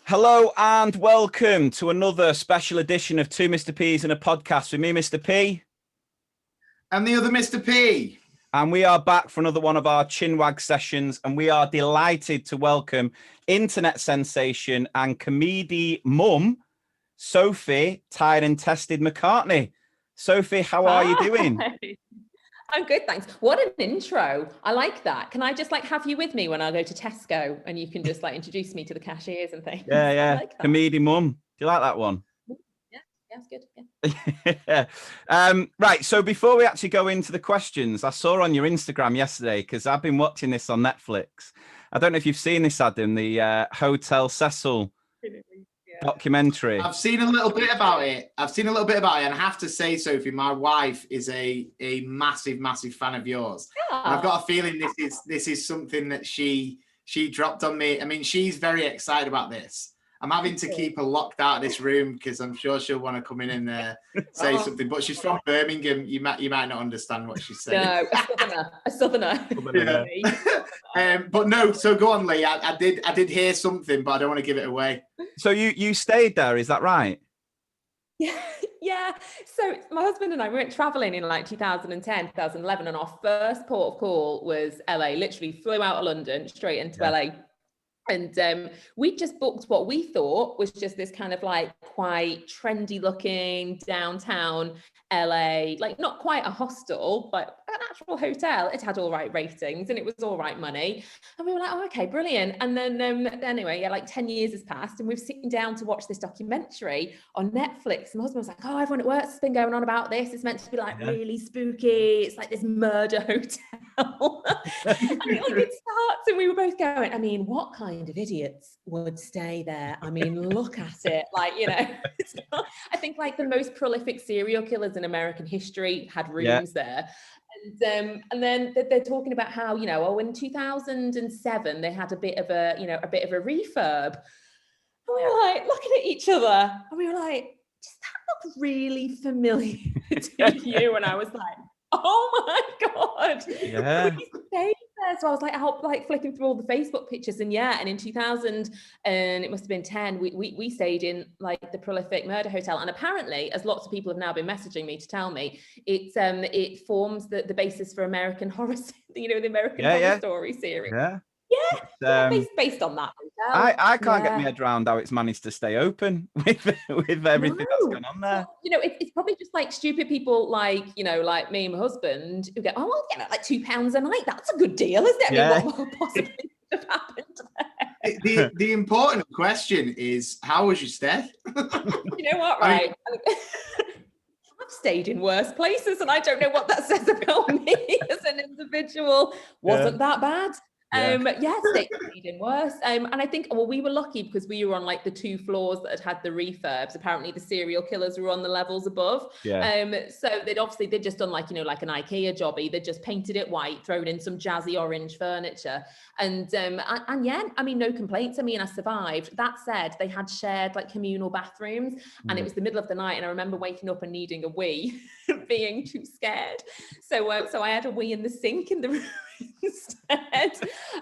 Hello and welcome to another special edition of Two Mr. P's and a podcast with me, Mr. P. And the other Mr. P. And we are back for another one of our Chinwag sessions, and we are delighted to welcome internet sensation and comedy mum, Sophie, tired and tested McCartney. Sophie, how are you doing? I'm good, thanks. What an intro. I like that. Can I just have you with me when I go to Tesco and you can just introduce me to the cashiers and things? Yeah. Like Comedy mum. Do you like that one? Yeah, it's good. Yeah. Right. So before we actually go into the questions, I saw on your Instagram yesterday, because I've been watching this on Netflix. I don't know if you've seen this, Adam, the Hotel Cecil documentary. I've seen a little bit about it. And I have to say, Sophie, my wife is a massive fan of yours. Yeah. And I've got a feeling this is something that she dropped on me. I mean, she's very excited about this. I'm having to keep her locked out of this room because I'm sure she'll want to come in and say something. But she's from Birmingham. You might not understand what she's saying. No, a southerner. Yeah. But no. So go on, Lee. I did hear something, but I don't want to give it away. So you stayed there, is that right? Yeah. So my husband and I went traveling in 2010, 2011, and our first port of call was LA. Literally flew out of London straight into LA. And we just booked what we thought was just this kind of quite trendy looking downtown LA, not quite a hostel, but an actual hotel. It had all right ratings and it was all right money. And we were like, oh, okay, brilliant. And then anyway, 10 years has passed and we're sitting down to watch this documentary on Netflix. And my husband was like, oh, everyone at work has been going on about this. It's meant to be really spooky. It's like this murder hotel. And it starts and we were both going, I mean, what kind of idiots would stay there? I mean, look at it. It's not, I think the most prolific serial killers in American history had rooms there. And then they're talking about how, in 2007, they had a bit of a refurb. And we were looking at each other and we were like, does that look really familiar to you? And I was like, oh my God. Yeah. So I was out flicking through all the Facebook pictures and in 2000 and it must have been 10 we stayed in the prolific murder hotel, and apparently, as lots of people have now been messaging me to tell me, it forms the basis for American Horror, the American Horror Story series. Based on that hotel. I can't get my head around how it's managed to stay open with everything that's going on there. It's probably just stupid people like me and my husband who go, oh, well, £2 a night. That's a good deal, isn't it? I mean, what more possibly could have happened there? The important question is, how was your stay? You know what, right? I've stayed in worse places and I don't know what that says about me as an individual. Wasn't that bad. Stayed in worse. And I think, we were lucky because we were on the 2 floors that had the refurbs. Apparently the serial killers were on the levels above. So they'd just done an IKEA jobby. They'd just painted it white, thrown in some jazzy orange furniture. And no complaints. I survived. That said, they had shared communal bathrooms and it was the middle of the night. And I remember waking up and needing a wee, being too scared. So I had a wee in the sink in the room instead.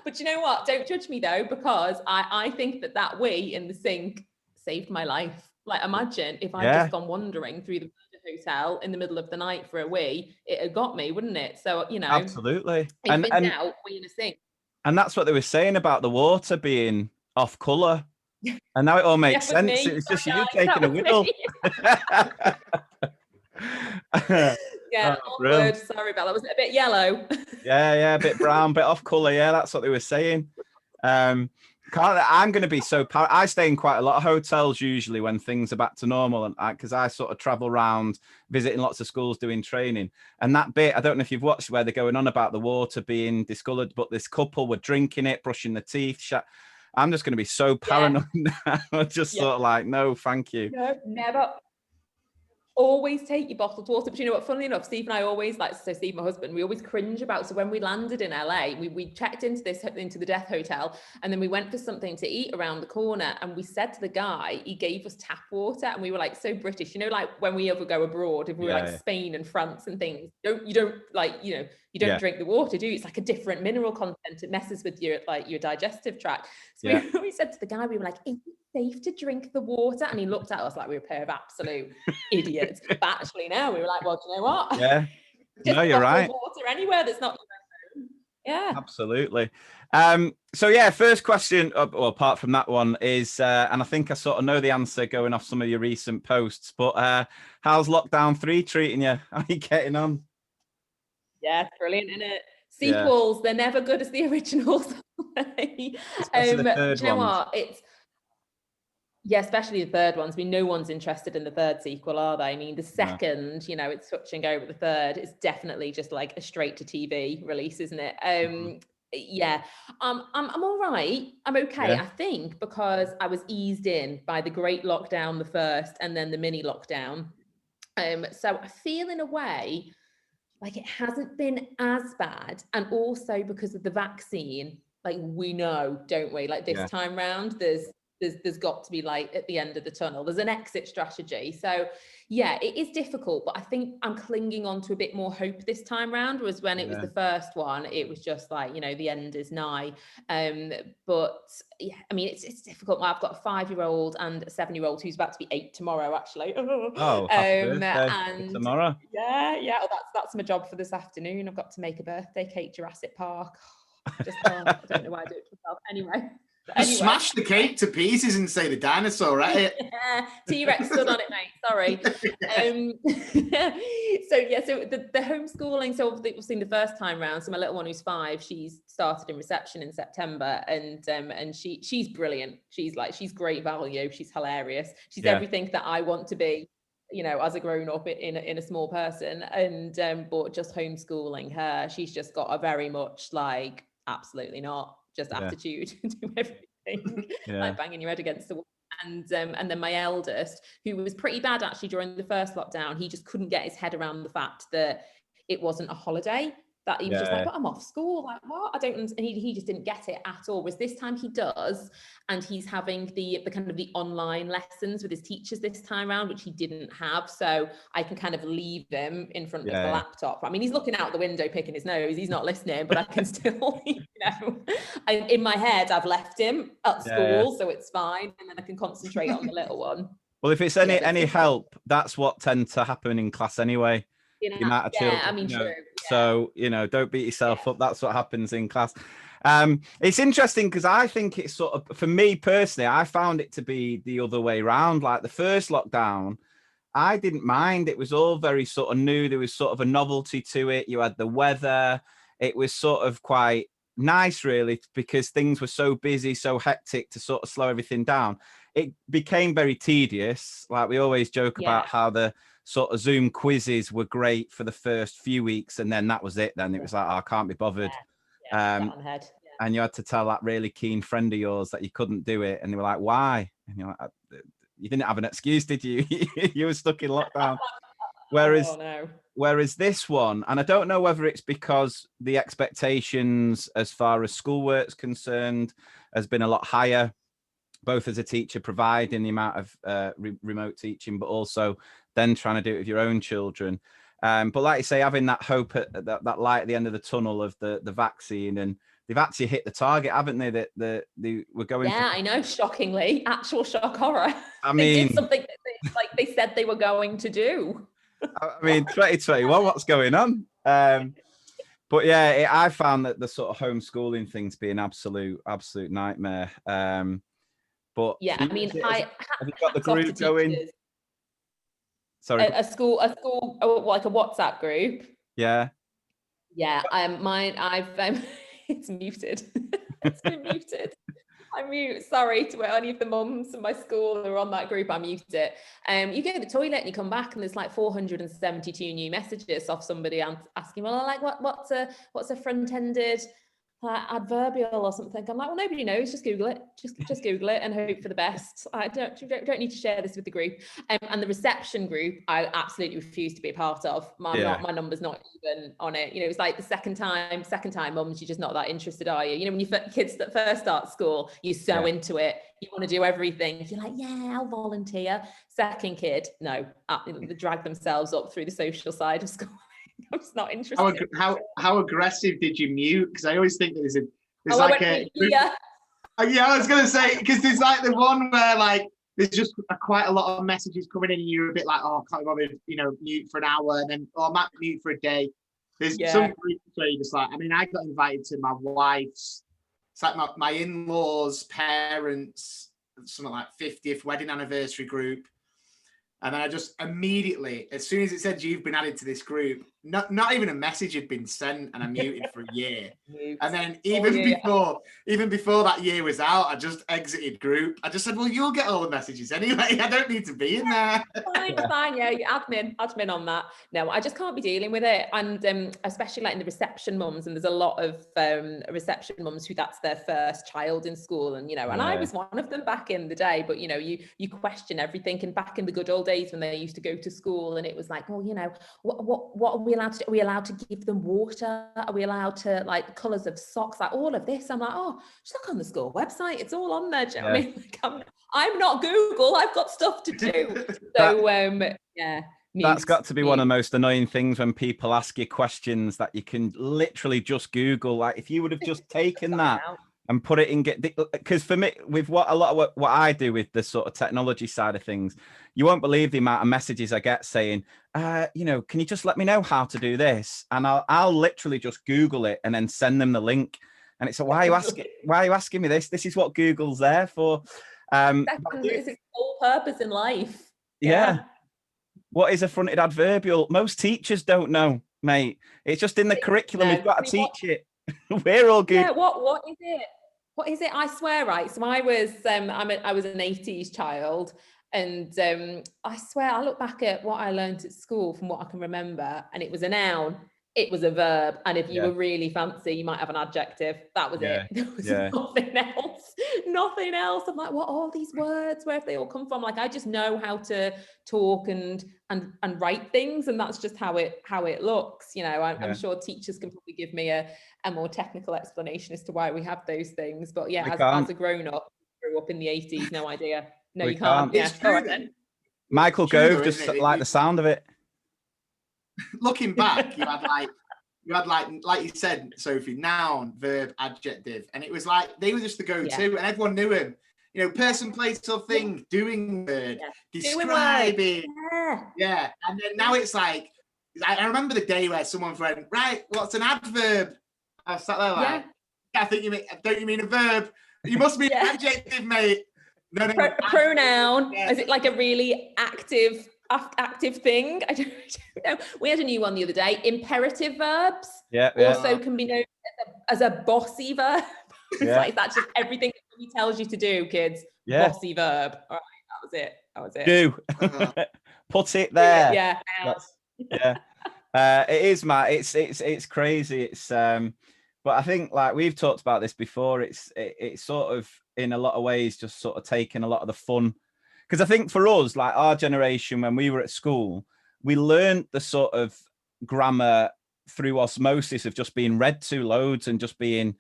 But you know what? Don't judge me though, because I think that wee in the sink saved my life. Imagine if I'd just gone wandering through the hotel in the middle of the night for a wee, it had got me, wouldn't it? So, absolutely. And now wee in a sink. And that's what they were saying about the water being off colour. And now it all makes sense. It was just you taking a whittle. Word. Sorry about that. Was it a bit yellow? A bit brown, bit off colour. Yeah, that's what they were saying. I'm going to be so I stay in quite a lot of hotels usually when things are back to normal, and because I sort of travel around visiting lots of schools doing training. And that bit, I don't know if you've watched where they're going on about the water being discoloured, but this couple were drinking it, brushing their teeth. I'm just going to be so paranoid now. Just sort of no, thank you. No, never. Always take your bottled water. But you know what, funnily enough, Steve and I always Steve, my husband, we always cringe about. So when we landed in LA, we checked into the Death Hotel, and then we went for something to eat around the corner, and we said to the guy, he gave us tap water, and we were so British, when we ever go abroad, if we were Spain and France and things, you don't You don't Yeah. drink the water, do you? It's like a different mineral content. It messes with your digestive tract. So Yeah. we said to the guy, we were like, is it safe to drink the water? And he looked at us like we were a pair of absolute idiots. But actually now we were like, well, do you know what? Yeah. Just No, you're bottled right. water anywhere that's not. Yeah. Absolutely. So yeah, first question, well, apart from that one is, and I think I sort of know the answer going off some of your recent posts, but how's lockdown 3 treating you? How are you getting on? Yeah, it's brilliant, isn't it? Yeah. Sequels, they're never good as the originals. Especially the third do you know ones. what? Yeah, especially the third ones. I mean, no one's interested in the third sequel, are they? I mean, the second, you know, it's touch and go, but the third is definitely just like a straight to TV release, isn't it? Yeah, I'm all right. I'm okay. Yeah. I think because I was eased in by the great lockdown, the first, and then the mini lockdown. So I feel in a way like it hasn't been as bad, and also because of the vaccine, like we know, don't we? Like this time round, there's got to be light at the end of the tunnel. There's an exit strategy. So yeah, it is difficult, but I think I'm clinging on to a bit more hope this time round, whereas when it was the first one, it was just like, you know, the end is nigh. But yeah, I mean, it's difficult. I've got a 5-year-old and a 7-year-old who's about to be 8 tomorrow, actually. Oh, happy birthday and tomorrow. Yeah. Oh, that's my job for this afternoon. I've got to make a birthday cake, Jurassic Park. I don't know why I do it to myself. Anyway. Smash the cake to pieces and say the dinosaur, right? Yeah, T-Rex stood on it, mate. Sorry. So the homeschooling. So we've seen the first time round. So my little one who's 5, she's started in reception in September, and she's brilliant. She's great value. She's hilarious. She's everything that I want to be, you know, as a grown-up in a small person. And but just homeschooling her, she's just got a very much like absolutely not just aptitude to do everything, like banging your head against the wall. And then my eldest, who was pretty bad actually during the first lockdown, he just couldn't get his head around the fact that it wasn't a holiday. That he was just like, but I'm off school. Like, what? I don't. And he just didn't get it at all. Whereas this time he does, and he's having the kind of the online lessons with his teachers this time around, which he didn't have. So I can kind of leave him in front of the laptop. I mean, he's looking out the window, picking his nose. He's not listening, but I can still, you know, in my head, I've left him at school, so it's fine, and then I can concentrate on the little one. Well, if it's any help, that's what tends to happen in class anyway. The amount of children, I mean, you know, true. So, you know, don't beat yourself up. That's what happens in class. It's interesting because I think it's sort of, for me personally, I found it to be the other way around. Like the first lockdown, I didn't mind. It was all very sort of new. There was sort of a novelty to it. You had the weather. It was sort of quite nice, really, because things were so busy, so hectic to sort of slow everything down. It became very tedious. Like we always joke about how the sort of Zoom quizzes were great for the first few weeks, and then that was it. Then it was like, oh, I can't be bothered. And you had to tell that really keen friend of yours that you couldn't do it, and they were like, why? And you're like, you didn't have an excuse, did you? You were stuck in lockdown. Whereas this one, and I don't know whether it's because the expectations as far as schoolwork's concerned has been a lot higher, both as a teacher providing the amount of remote teaching, but also then trying to do it with your own children. But like you say, having that hope, that light at the end of the tunnel of the vaccine, and they've actually hit the target, haven't they? That they were going. Yeah, I know. Shockingly, actual shock horror. I mean, they did something that they said they were going to do. I mean, 2021, what's going on? But yeah, I found that the sort of homeschooling things being absolute nightmare. But yeah, I mean, have you got the group going? Sorry, a school, like a WhatsApp group. Yeah. I've it's muted. It's been muted. I mute. Sorry to any of the mums in my school who are on that group. I mute it. You go to the toilet and you come back and there's like 472 new messages off somebody asking, well, like what's a front-ended adverbial or something. I'm like, well, nobody knows. Just Google it. Just Google it and hope for the best. I don't need to share this with the group. And the reception group, I absolutely refuse to be a part of. My number's not even on it. You know, it's like the second time, mums, you're just not that interested, are you? You know, when your kids that first start school, you're so into it. You want to do everything. You're like, yeah, I'll volunteer. Second kid, no, they drag themselves up through the social side of school. I'm just not interested. How aggressive did you mute? Because I always think that there's I like went, yeah. Yeah, I was gonna say, because there's like the one where like there's just quite a lot of messages coming in, and you're a bit like, oh, can't bother, mute for an hour, and then I might mute for a day. There's some groups where you're just like, I mean, I got invited to my wife's, it's like my in-laws' parents, something like 50th wedding anniversary group. And then I just immediately, as soon as it said you've been added to this group, not even a message had been sent, and I muted for a year. And then even before that year was out, I just exited group. I just said, well, you'll get all the messages anyway. I don't need to be in there. Fine, yeah, admin on that. No, I just can't be dealing with it. And especially like in the reception mums, and there's a lot of reception mums who that's their first child in school. And, and I was one of them back in the day, but, you question everything. And back in the good old days when they used to go to school, and it was like, oh, what are we allowed to do? Are we allowed to give them water? Are we allowed to like colours of socks? Like all of this. I'm like, oh, just look on the school website. It's all on there. Do you know what I mean? Like, I'm not Google. I've got stuff to do. So that's got to be one of the most annoying things when people ask you questions that you can literally just Google. Like if you would have just taken that and put it in, because for me, with what I do with the sort of technology side of things, you won't believe the amount of messages I get saying, can you just let me know how to do this? And I'll literally just Google it and then send them the link. And it's like, why are you asking me this? This is what Google's there for. It's its whole purpose in life. Yeah. What is a fronted adverbial? Most teachers don't know, mate. It's just in the curriculum. We've got to teach it. We're all good. Yeah. What is it? What is it? I swear, right? So I was I was an 80s child, and I swear I look back at what I learned at school from what I can remember, and it was a noun, it was a verb, and if you were really fancy, you might have an adjective. That was it. There was nothing else. Nothing else. I'm like, what are all these words? Where have they all come from? Like, I just know how to talk and write things, and that's just how it looks. I'm sure teachers can probably give me a more technical explanation as to why we have those things. But as a grown-up, grew up in the 80s, no idea. No, you can't. Yeah. All right, then. Michael Gove just like the sound of it. Looking back, you had like you said, Sophie, noun, verb, adjective, and it was like they were just the go-to, and everyone knew him. Person, place, or thing, doing word, describing, and then now it's like, I remember the day where someone went, right, what's an adverb? I sat there like, I think don't you mean a verb? You must mean an adjective, mate. No, pronoun. Is it like a really active thing? I don't know. We had a new one the other day. Imperative verbs also can be known as a bossy verb. It's like that's just everything that he tells you to do, kids. Bossy verb. All right, that was it. Do. Put it there. Yeah. It is, Matt. It's crazy. It's but I think like we've talked about this before. It's sort of in a lot of ways just sort of taking a lot of the fun. Because I think for us, like our generation, when we were at school, we learned the sort of grammar through osmosis of just being read to loads and just being,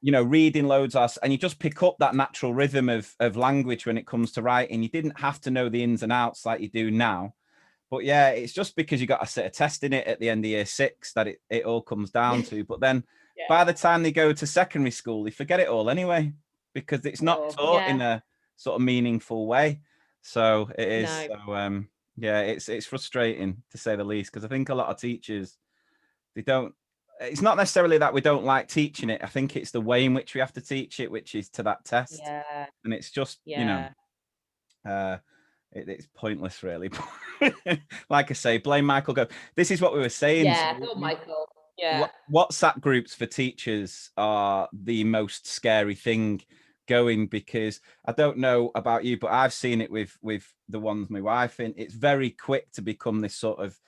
reading loads. And you just pick up that natural rhythm of language when it comes to writing. You didn't have to know the ins and outs like you do now. But it's just because you got a set of testing it at the end of year 6 that it all comes down to. But then by the time they go to secondary school, they forget it all anyway, because it's not taught in a sort of meaningful way. So it is. So it's frustrating to say the least, because I think a lot of teachers, it's not necessarily that we don't like teaching it. I think it's the way in which we have to teach it, which is to that test. And it's just it's pointless really. Like I say, blame Michael Gove. This is what we were saying. Michael. WhatsApp groups for teachers are the most scary thing going, because I don't know about you, but I've seen it with the ones my wife in. It's very quick to become this sort of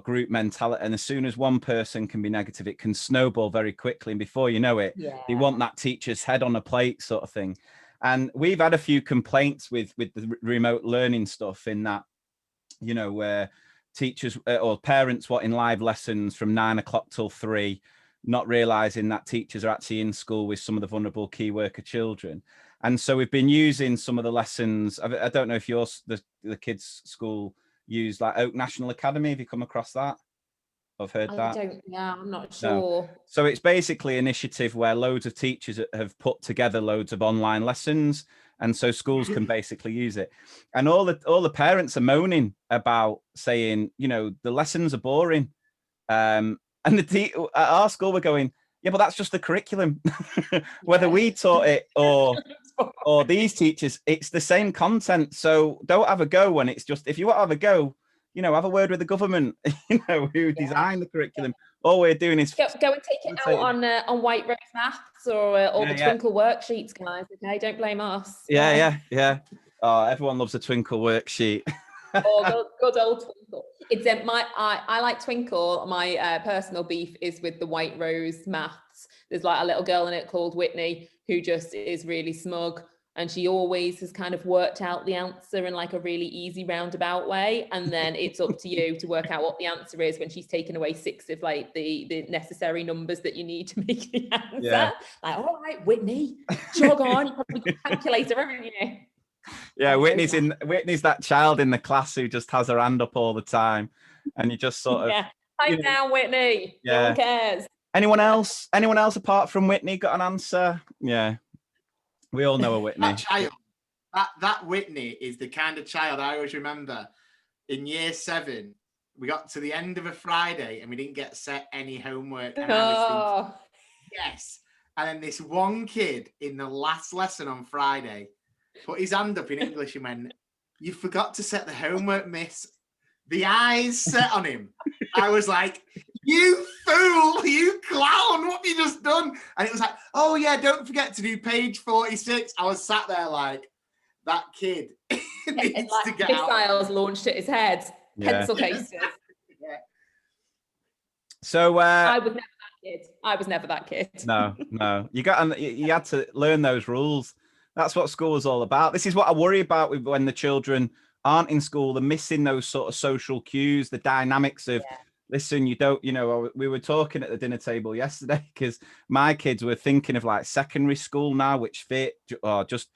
group mentality, and as soon as one person can be negative, it can snowball very quickly, and before you know it, they want that teacher's head on a plate sort of thing. And we've had a few complaints with the remote learning stuff, in that where teachers or parents wanting live lessons from 9 o'clock till 3, not realizing that teachers are actually in school with some of the vulnerable key worker children. And so we've been using some of the lessons. I don't know if the kids' school use like Oak National Academy. Have you come across that? I've heard that. I'm not No. sure. So it's basically an initiative where loads of teachers have put together loads of online lessons, and so schools can basically use it. And all the parents are moaning about saying, the lessons are boring. And at our school, we're going, yeah, but that's just the curriculum. Whether we taught it or these teachers, it's the same content. So don't have a go when it's just, if you want to have a go, have a word with the government, who designed the curriculum. All we're doing is go and take it out on White Rose Maths or the Twinkle worksheets, guys. Okay, don't blame us. Yeah. Oh, everyone loves a Twinkle worksheet. Oh, good old Twinkle. It's I like Twinkle. My personal beef is with the White Rose Maths. There's like a little girl in it called Whitney who just is really smug, and she always has kind of worked out the answer in like a really easy roundabout way, and then it's up to you to work out what the answer is when she's taken away 6 of like the necessary numbers that you need to make the answer. Like, all right, Whitney, jog on. You probably got a calculator, haven't you? Yeah, Whitney's that child in the class who just has her hand up all the time, and you just sort of pipe down, Whitney. No one cares. Anyone else apart from Whitney got an answer? Yeah, we all know a Whitney. That child, that Whitney is the kind of child I always remember. In year 7, we got to the end of a Friday and we didn't get set any homework. And I was thinking, yes. And then this one kid in the last lesson on Friday put his hand up in English and went, "You forgot to set the homework, miss." The eyes set on him. I was like, "You fool, you clown, what have you just done?" And it was like, "Oh yeah, don't forget to do page 46. I was sat there like, that kid needs to get out. Missiles launched at his head. Pencil cases. So I was never that kid. No. You had to learn those rules. That's what school is all about. This is what I worry about when the children aren't in school. They're missing those sort of social cues, the dynamics of, listen, you don't, we were talking at the dinner table yesterday because my kids were thinking of like secondary school now, which just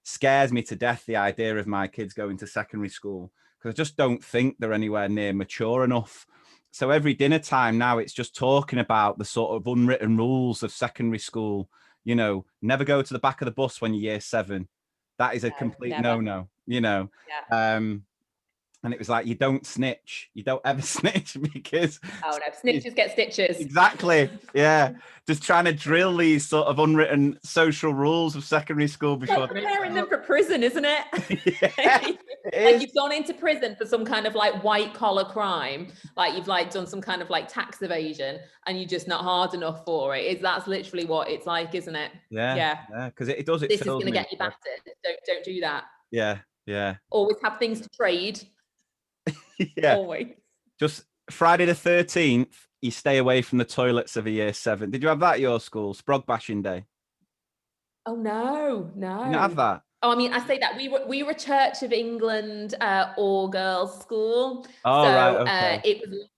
scares me to death, the idea of my kids going to secondary school, because I just don't think they're anywhere near mature enough. So every dinner time now, it's just talking about the sort of unwritten rules of secondary school. Never go to the back of the bus when you're year 7. That is a complete no-no, and it was like, you don't snitch. You don't ever snitch because... Oh, no. Snitches get stitches. Exactly. Yeah. Just trying to drill these sort of unwritten social rules of secondary school before... Like preparing them for prison, isn't it? Like you've gone into prison for some kind of like white collar crime. Like you've like done some kind of like tax evasion and you're just not hard enough for it. That's literally what it's like, isn't it? Yeah. Because it does. This is going to get you battered. Don't do that. Yeah. Always have things to trade. Yeah. Always. Just Friday the 13th, you stay away from the toilets of a year 7. Did you have that at your school? Sprog bashing day? Oh no. You didn't have that? Oh, I mean, I say that we were a Church of England all girls school. Oh, so right, okay. It was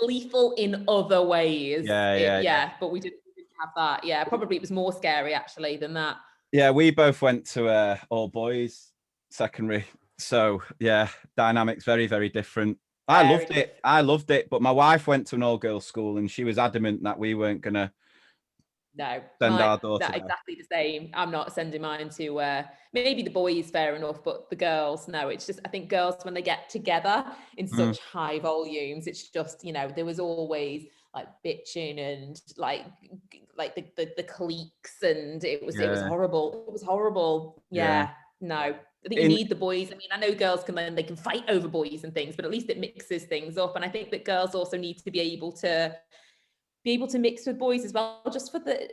lethal in other ways. Yeah. But we didn't have that. Yeah, probably it was more scary actually than that. Yeah, we both went to all boys secondary. So yeah, dynamics very, very different. I loved it, but my wife went to an all girls school and she was adamant that we weren't gonna send our daughter there. Exactly the same. I'm not sending mine to maybe the boys, fair enough, but the girls, no. It's just, I think girls, when they get together in such high volumes, it's just, there was always like bitching and like the cliques, and it was horrible. It was horrible. Yeah. No. I think you need the boys. I mean, I know girls they can fight over boys and things, but at least it mixes things up. And I think that girls also need to be able to mix with boys as well, just for the,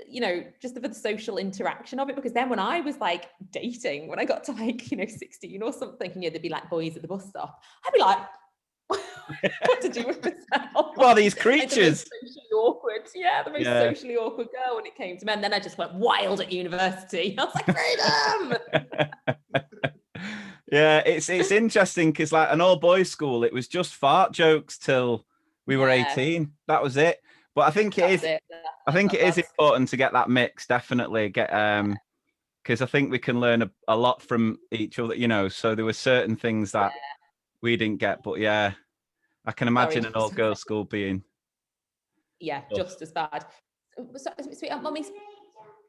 just for the social interaction of it. Because then when I was like dating, when I got to like, 16 or something, there'd be like boys at the bus stop. I'd be like, what to do with myself? Well, these creatures. Socially awkward. Yeah, the most socially awkward girl when it came to men. Then I just went wild at university. I was like, freedom. Yeah, it's interesting because like an all boys school, it was just fart jokes till we were 18. That was it. But I think it is important to get that mix. Definitely get because I think we can learn a lot from each other. So there were certain things that we didn't get, but I can imagine an all girls school being yeah, just as bad. So, sweetheart, Mummy's,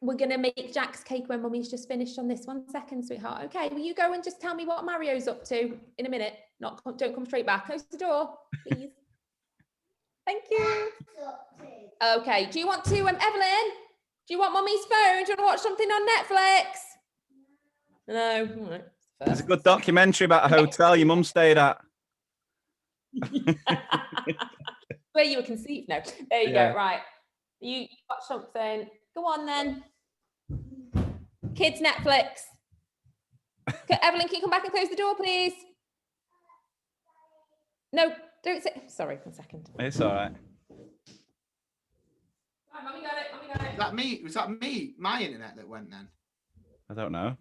we're going to make Jack's cake when Mummy's just finished on this. 1 second, sweetheart. Okay, will you go and just tell me what Mario's up to in a minute? Don't come straight back. Close the door, please. Thank you. Okay, do you want to, Evelyn? Do you want Mummy's phone? Do you want to watch something on Netflix? No. All right. There's a good documentary about a hotel your mum stayed at. Where you were conceived. No, there you go. Right, you watch something. Go on then. Kids Netflix. Evelyn, can you come back and close the door, please? No, don't say. Sorry, 1 second. It's all right. Right, Mummy got it. Mummy got it. Was that me? Was that me? My internet that went then? I don't know.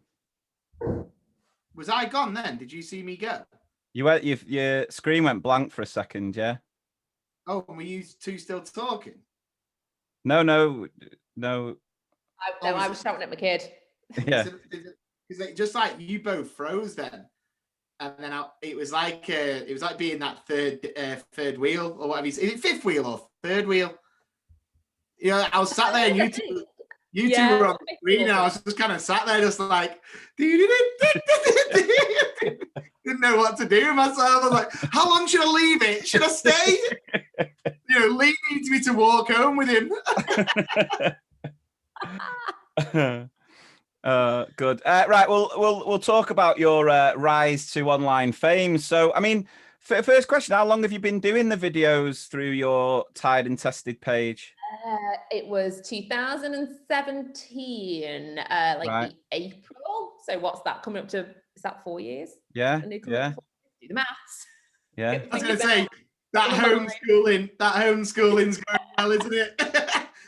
Was I gone then? Did you see me go? Your screen went blank for a second, yeah? Oh, and were you two still talking? No. I was shouting at my kid. Yeah. Because just like you both froze then, and then it was like being that third wheel or whatever. Is it fifth wheel or third wheel? You know, I was sat there and you two were on the screen, and I was just kind of sat there, just like didn't know what to do with myself. I was like, how long should I leave it? Should I stay? You know, Lee needs me to walk home with him. Good. Right. We'll talk about your rise to online fame. So, I mean, first question: how long have you been doing the videos through your Tried and Tested page? It was 2017, right. the April. So what's that coming up to? Is that 4 years? Yeah. Do the maths. I Yeah. was going to say that homeschooling's going well, isn't it?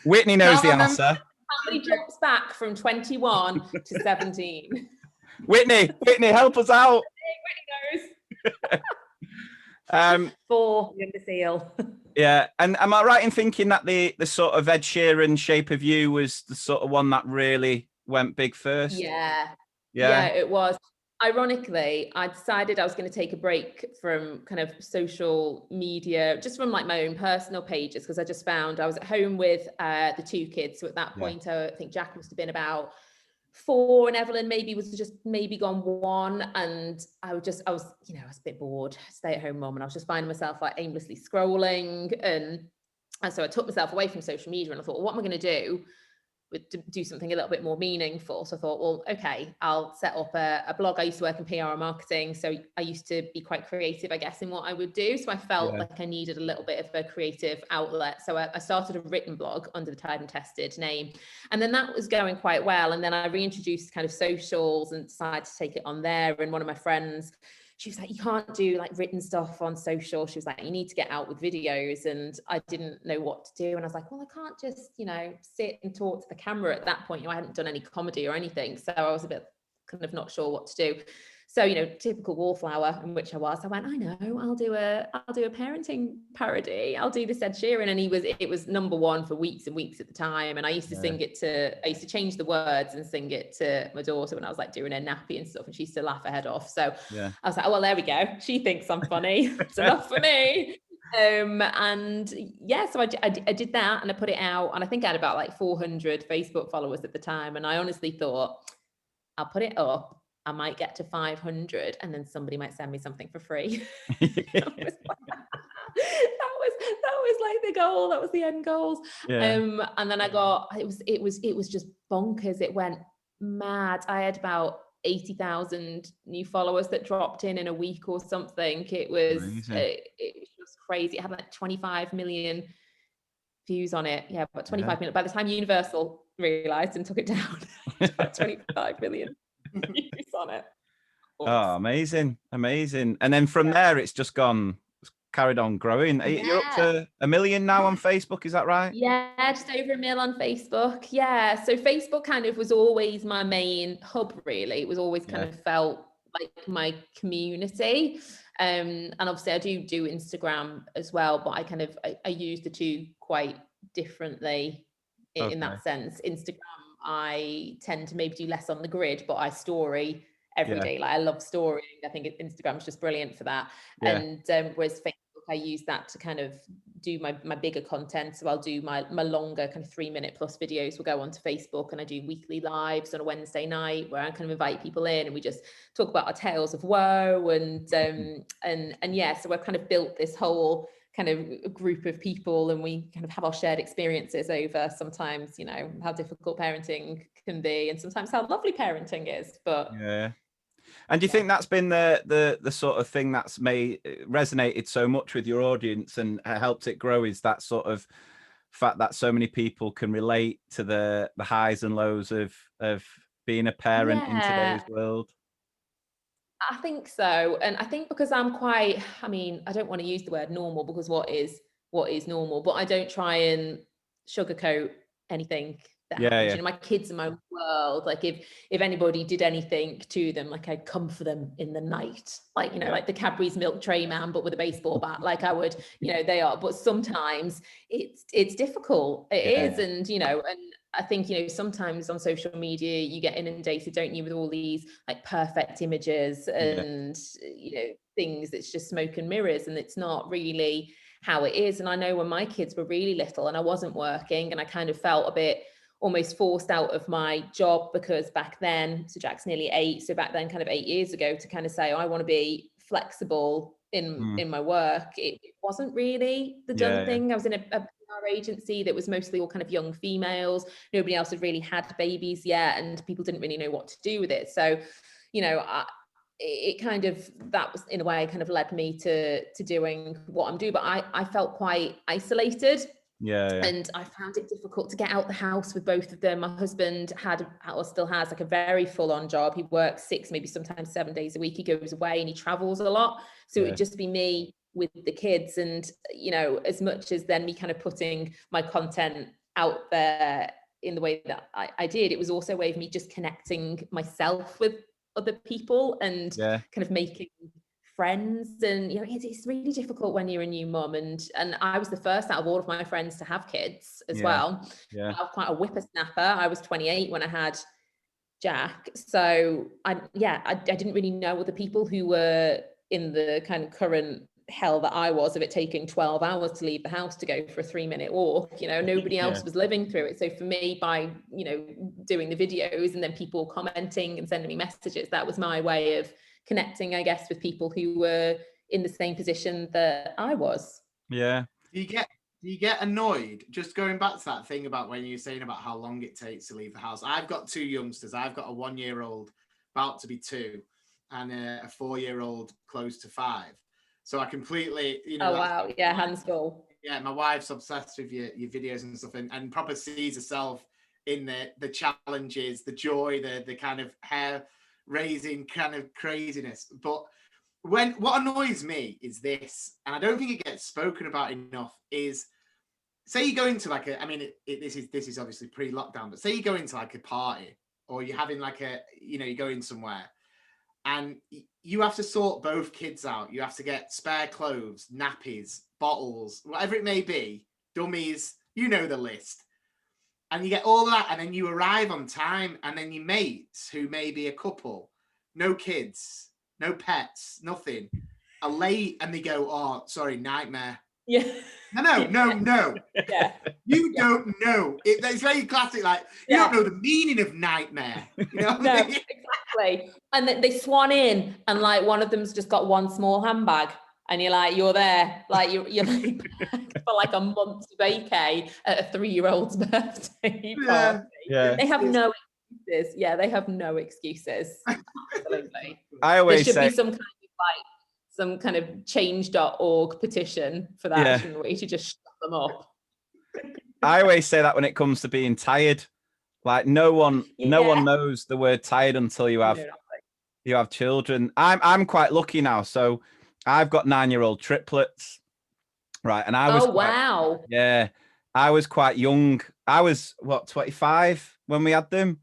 Whitney knows the answer. How many jumps back from 21 to 17? Whitney, help us out. Whitney knows. 4, the imbecile. Yeah, and am I right in thinking that the sort of Ed Sheeran Shape of You was the sort of one that really went big first? Yeah, it was. Ironically, I decided I was going to take a break from kind of social media, just from like my own personal pages, because I just found I was at home with the 2 kids. So at that point, I think Jack must have been about 4 and Evelyn was just gone 1. And I was a bit bored, stay-at-home mom, and I was just finding myself like aimlessly scrolling. And so I took myself away from social media, and I thought, well, what am I going to do? To do something a little bit more meaningful. So I thought, well, okay, I'll set up a blog. I used to work in PR and marketing, so I used to be quite creative, I guess, in what I would do. So I felt like I needed a little bit of a creative outlet. So I started a written blog under the Tried and Tested name, and then that was going quite well. And then I reintroduced kind of socials and decided to take it on there. And one of my friends, she was like, you can't do like written stuff on social. She was like, you need to get out with videos. And I didn't know what to do. And I was like, well, I can't just, sit and talk to the camera at that point. I hadn't done any comedy or anything. So I was a bit kind of not sure what to do. So, typical wallflower, in which I was. I went, I know, I'll do a parenting parody. I'll do this Ed Sheeran. And it was number 1 for weeks and weeks at the time. And I used to I used to change the words and sing it to my daughter when I was like doing her nappy and stuff. And she used to laugh her head off. So I was like, oh, well, there we go. She thinks I'm funny. It's enough for me. So I did that and I put it out. And I think I had about like 400 Facebook followers at the time. And I honestly thought, I'll put it up. I might get to 500 and then somebody might send me something for free. that was like the goal. That was the end goals. And then I got, it was just bonkers. It went mad. I had about 80,000 new followers that dropped in a week or something. It was just crazy. It had like 25 million views on it. Yeah, about 25 million. By the time Universal realized and took it down, about 25 million views on it. Oh, amazing. And then from there, it's just carried on growing. You're up to 1 million now on Facebook, is that right? Yeah, just over 1 million on Facebook. Yeah, so Facebook kind of was always my main hub, really. It was always kind of felt like my community. And obviously I do Instagram as well, but I use the 2 quite differently in that sense. Instagram, I tend to maybe do less on the grid, but I story every day. Like I love storying. I think Instagram's just brilliant for that. And whereas Facebook, I use that to kind of do my bigger content. So I'll do my longer kind of 3-minute plus videos will go onto Facebook, and I do weekly lives on a Wednesday night where I kind of invite people in and we just talk about our tales of woe and yeah, so I've kind of built this whole kind of group of people, and we kind of have our shared experiences over sometimes, you know, how difficult parenting can be and sometimes how lovely parenting is. But yeah. And do you think that's been the sort of thing that's resonated so much with your audience and helped it grow, is that sort of fact that so many people can relate to the highs and lows of being a parent in today's world? I think so. And I think because I'm quite, I mean, I don't want to use the word normal, because what is normal, but I don't try and sugarcoat anything that happens. You know, my kids are my world. Like if anybody did anything to them, like I'd come for them in the night, like, you know, like the Cadbury's milk tray man, but with a baseball bat, like I would, you know, they are, but sometimes it's difficult. It is. And, you know, and I think, you know, sometimes on social media you get inundated, don't you, with all these like perfect images and, you know, things that's just smoke and mirrors, and it's not really how it is. And I know when my kids were really little and I wasn't working, and I kind of felt a bit almost forced out of my job, because back then, so Jack's nearly 8, so back then kind of 8 years ago, to kind of say, I want to be flexible in my work, it wasn't really the done thing. I was in a PR agency that was mostly all kind of young females. Nobody else had really had babies yet, and people didn't really know what to do with it. So, you know, it kind of, that was in a way kind of led me to doing what I'm doing. But I felt quite isolated. And I found it difficult to get out the house with both of them. My husband had, or still has, like a very full-on job. He works 6, maybe sometimes 7 days a week. He goes away and he travels a lot. So it would just be me with the kids. And, you know, as much as then me kind of putting my content out there in the way that I did, it was also a way of me just connecting myself with other people and kind of making friends. And, you know, it's really difficult when you're a new mum, and I was the first out of all of my friends to have kids as well. I was quite a whippersnapper. I was 28 when I had Jack, so I didn't really know other people who were in the kind of current hell that I was, of it taking 12 hours to leave the house to go for a 3-minute walk. You know, nobody else was living through it. So for me, by, you know, doing the videos and then people commenting and sending me messages, that was my way of connecting, I guess, with people who were in the same position that I was. Do you get annoyed, just going back to that thing about when you're saying about how long it takes to leave the house? I've got 2 youngsters. I've got a 1-year-old about to be 2 and a 4-year-old close to 5. So I completely, you know. Oh wow, yeah, hands full. Yeah, my wife's obsessed with your videos and stuff, and probably sees herself in the challenges, the joy, the kind of hair raising kind of craziness. But what annoys me is this, and I don't think it gets spoken about enough, is say you go into like this is obviously pre-lockdown, but say you go into like a party, or you're having like you're going somewhere, and you have to sort both kids out. You have to get spare clothes, nappies, bottles, whatever it may be, dummies, you know the list. And you get all of that, and then you arrive on time, and then your mates, who may be a couple, no kids, no pets, nothing, are late, and they go, "Oh, sorry, nightmare." No. Yeah. You don't know. It's very classic, like, you don't know the meaning of nightmare. You know what I mean? Exactly. And they swan in, and like one of them's just got one small handbag, and you're there, like you're like for like a month's vacay at a 3-year-old's birthday party. They have no excuses. They have no excuses. Absolutely. I always there should be some kind of change.org petition for that, shouldn't we, to just shut them up. I always say that when it comes to being tired, like no one knows the word tired until you have children. I'm quite lucky now, so I've got 9-year-old triplets, right? And I was I was quite young. I was 25 when we had them.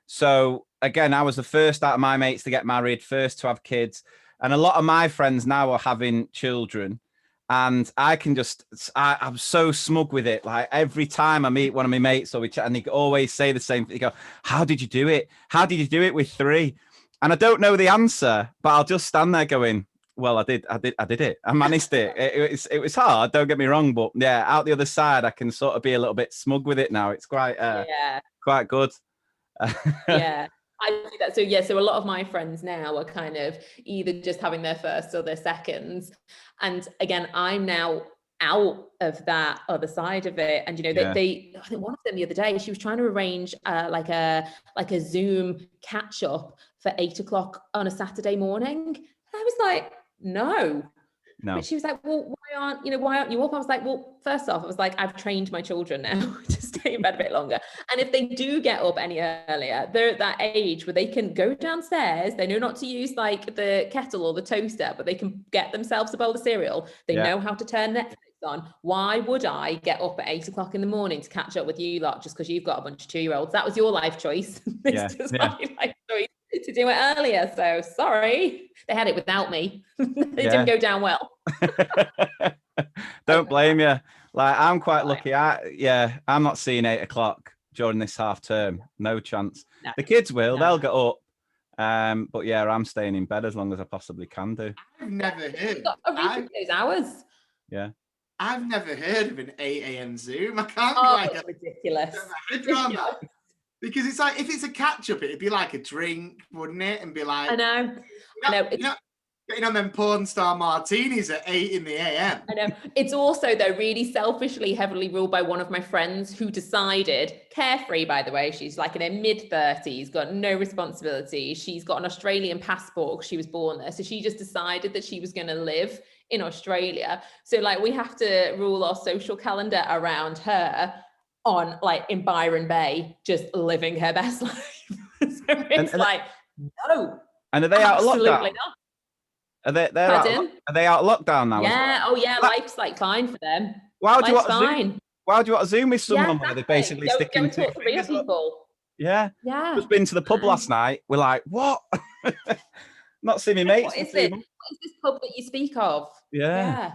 So again, I was the first out of my mates to get married, first to have kids. And a lot of my friends now are having children. And I'm so smug with it. Like every time I meet one of my mates or we chat, and they always say the same thing. They go, "How did you do it? How did you do it with 3?" And I don't know the answer, but I'll just stand there going, Well, I did it. I managed it. It was hard. Don't get me wrong, but yeah, out the other side, I can sort of be a little bit smug with it now. It's quite good. Yeah, I see that. So yeah, so a lot of my friends now are kind of either just having their first or their seconds, and again, I'm now out of that other side of it. And they I think one of them the other day, she was trying to arrange like a Zoom catch up for 8 o'clock on a Saturday morning. And I was like, no. But she was like, well, why aren't you up? I was like, well, first off, I was like, I've trained my children now to stay in bed a bit longer. And if they do get up any earlier, they're at that age where they can go downstairs. They know not to use like the kettle or the toaster, but they can get themselves a bowl of cereal. They know how to turn Netflix on. Why would I get up at 8 o'clock in the morning to catch up with you lot just because you've got a bunch of 2-year-olds? That was your life choice. It's just my life choice to do it earlier. So sorry, they had it without me. It didn't go down well. Don't blame you. Like, I'm quite lucky. I'm not seeing 8 o'clock during this half term. No chance. No. The kids will. No. They'll get up. But yeah, I'm staying in bed as long as I possibly can do. I've never heard those hours. Yeah. I've never heard of an 8 a.m. Zoom. I can't quite get ridiculous. Because it's like, if it's a catch up, it'd be like a drink, wouldn't it? And be like, I know. Getting on them porn star martinis at 8 in the a.m. I know. It's also, though, really selfishly heavily ruled by one of my friends who decided, carefree, by the way, she's like in her mid-30s, got no responsibility. She's got an Australian passport because she was born there. So she just decided that she was going to live in Australia. So like, we have to rule our social calendar around her on like in Byron Bay, just living her best life. So it's no. And are they out of lockdown? Absolutely not. Are they out of lockdown now? Yeah. Oh yeah. Life's like fine for them. Why would you want to Zoom with someone where they're basically sticking to real people? Yeah. Yeah. Just been to the pub last night. We're like, what? Not seeing me mates. What is it? What is this pub that you speak of? Yeah.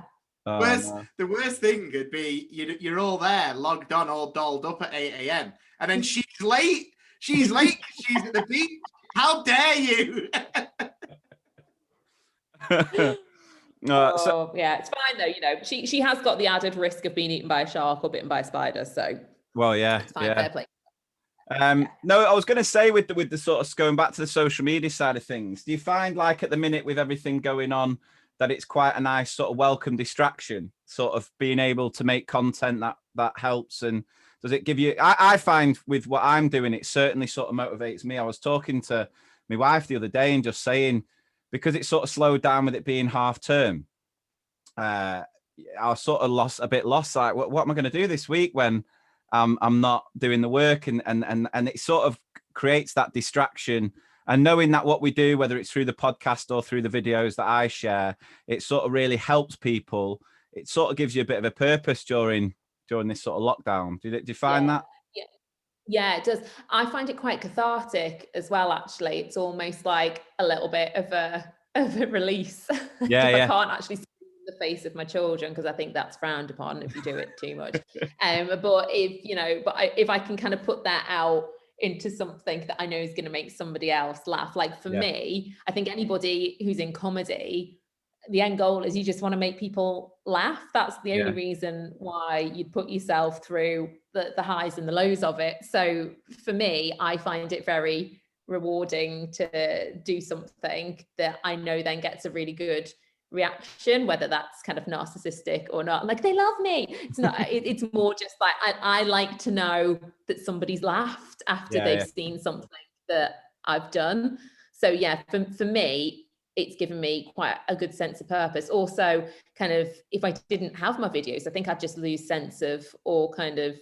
The worst thing could be you're all there, logged on, all dolled up at 8 a.m. and then she's late. She's late because she's at the beach. How dare you? Yeah, it's fine though. She has got the added risk of being eaten by a shark or bitten by a spider. So it's fine, fair play. No, I was going to say with the sort of going back to the social media side of things, do you find like at the minute with everything going on that it's quite a nice sort of welcome distraction, sort of being able to make content that helps? And does it give you, I find with what I'm doing, it certainly sort of motivates me. I was talking to my wife the other day and just saying, because it sort of slowed down with it being half term, I was sort of lost. Like, what am I going to do this week when I'm not doing the work? And it sort of creates that distraction. And knowing that what we do, whether it's through the podcast or through the videos that I share, it sort of really helps people. It sort of gives you a bit of a purpose during this sort of lockdown. Do you find that? Yeah, it does. I find it quite cathartic as well, actually. It's almost like a little bit of a release. Yeah, I can't actually see the face of my children because I think that's frowned upon if you do it too much. But if I can kind of put that out into something that I know is going to make somebody else laugh. Like for me, I think anybody who's in comedy, the end goal is you just want to make people laugh. That's the only reason why you put yourself through the highs and the lows of it. So for me, I find it very rewarding to do something that I know then gets a really good reaction, whether that's kind of narcissistic or not. Like, they love me. It's not, it's more just like, I like to know that somebody's laughed after they've seen something that I've done. So yeah, for me, it's given me quite a good sense of purpose. Also, kind of, if I didn't have my videos, I think I'd just lose sense of all kind of,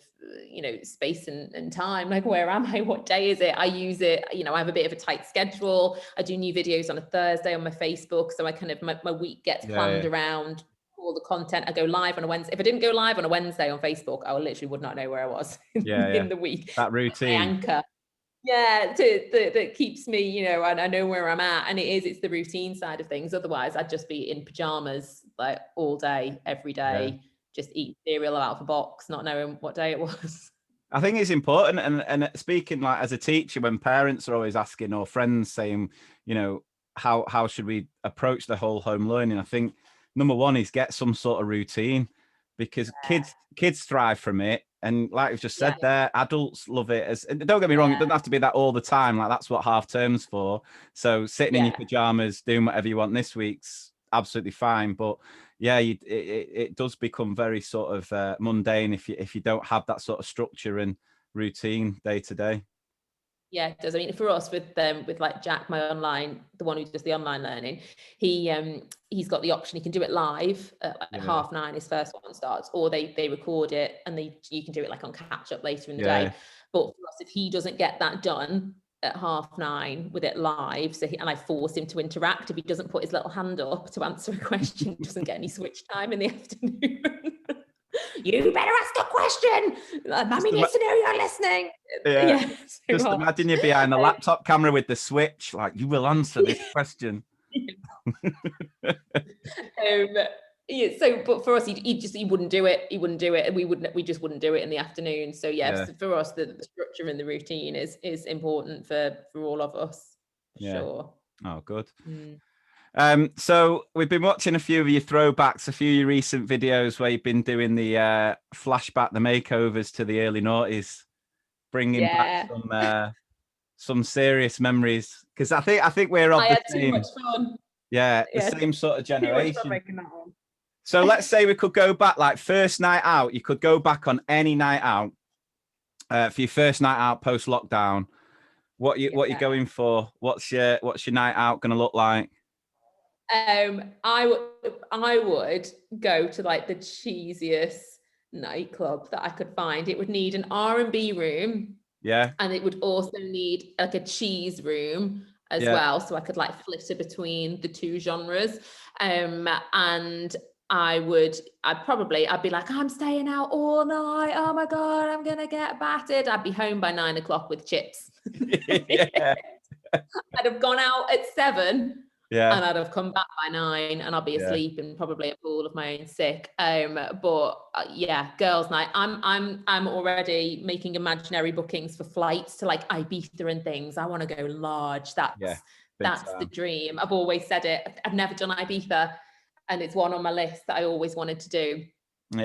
space and time. Like, where am I? What day is it? I use it, I have a bit of a tight schedule. I do new videos on a Thursday on my Facebook. So I kind of, my week gets planned around all the content. I go live on a Wednesday. If I didn't go live on a Wednesday on Facebook, I literally would not know where I was in the week. That routine. My anchor. Yeah, that keeps me, and I know where I'm at. And it's the routine side of things. Otherwise, I'd just be in pajamas like all day, every day, just eat cereal out of a box, not knowing what day it was. I think it's important. And speaking like as a teacher, when parents are always asking or friends saying, how should we approach the whole home learning? I think number one is get some sort of routine, because kids thrive from it. And like we've just said there, adults love it. And don't get me wrong, it doesn't have to be that all the time. Like that's what half term's for. So sitting in your pajamas, doing whatever you want this week's absolutely fine. But yeah, it does become very sort of mundane if you don't have that sort of structure and routine day to day. Yeah, it does. I mean, for us with like Jack, my online, the one who does the online learning, he's got the option. He can do it live at like 9:30. His first one starts, or they record it and you can do it like on catch up later in the day. But for us, if he doesn't get that done at 9:30 with it live, and I force him to interact, if he doesn't put his little hand up to answer a question, he doesn't get any switch time in the afternoon. You better ask a question. Mommy needs to know you're listening. Just imagine you behind the laptop camera with the switch, like, you will answer this question. But for us, he wouldn't do it. He wouldn't do it, and we just wouldn't do it in the afternoon. So for us, the structure and the routine is important for all of us. Sure. Oh, good. So we've been watching a few of your throwbacks, a few of your recent videos where you've been doing the flashback, the makeovers to the early noughties, bringing back some serious memories. Because I think we're of the same. Too much fun. The same sort of generation. So let's say we could go back, like first night out. You could go back on any night out for your first night out post lockdown. What you going for? What's your night out gonna look like? I would go to like the cheesiest nightclub that I could find. It would need an R&B room, and it would also need like a cheese room as well, so I could like flitter between the two genres. And I'd be like, I'm staying out all night. Oh my god, I'm gonna get battered. I'd be home by 9 o'clock with chips. I'd have gone out at 7. And I'd have come back by 9, and I'll be asleep and probably a pool of my own sick. But girls' night. I'm already making imaginary bookings for flights to like Ibiza and things. I want to go large. That's the dream. I've always said it. I've never done Ibiza, and it's one on my list that I always wanted to do.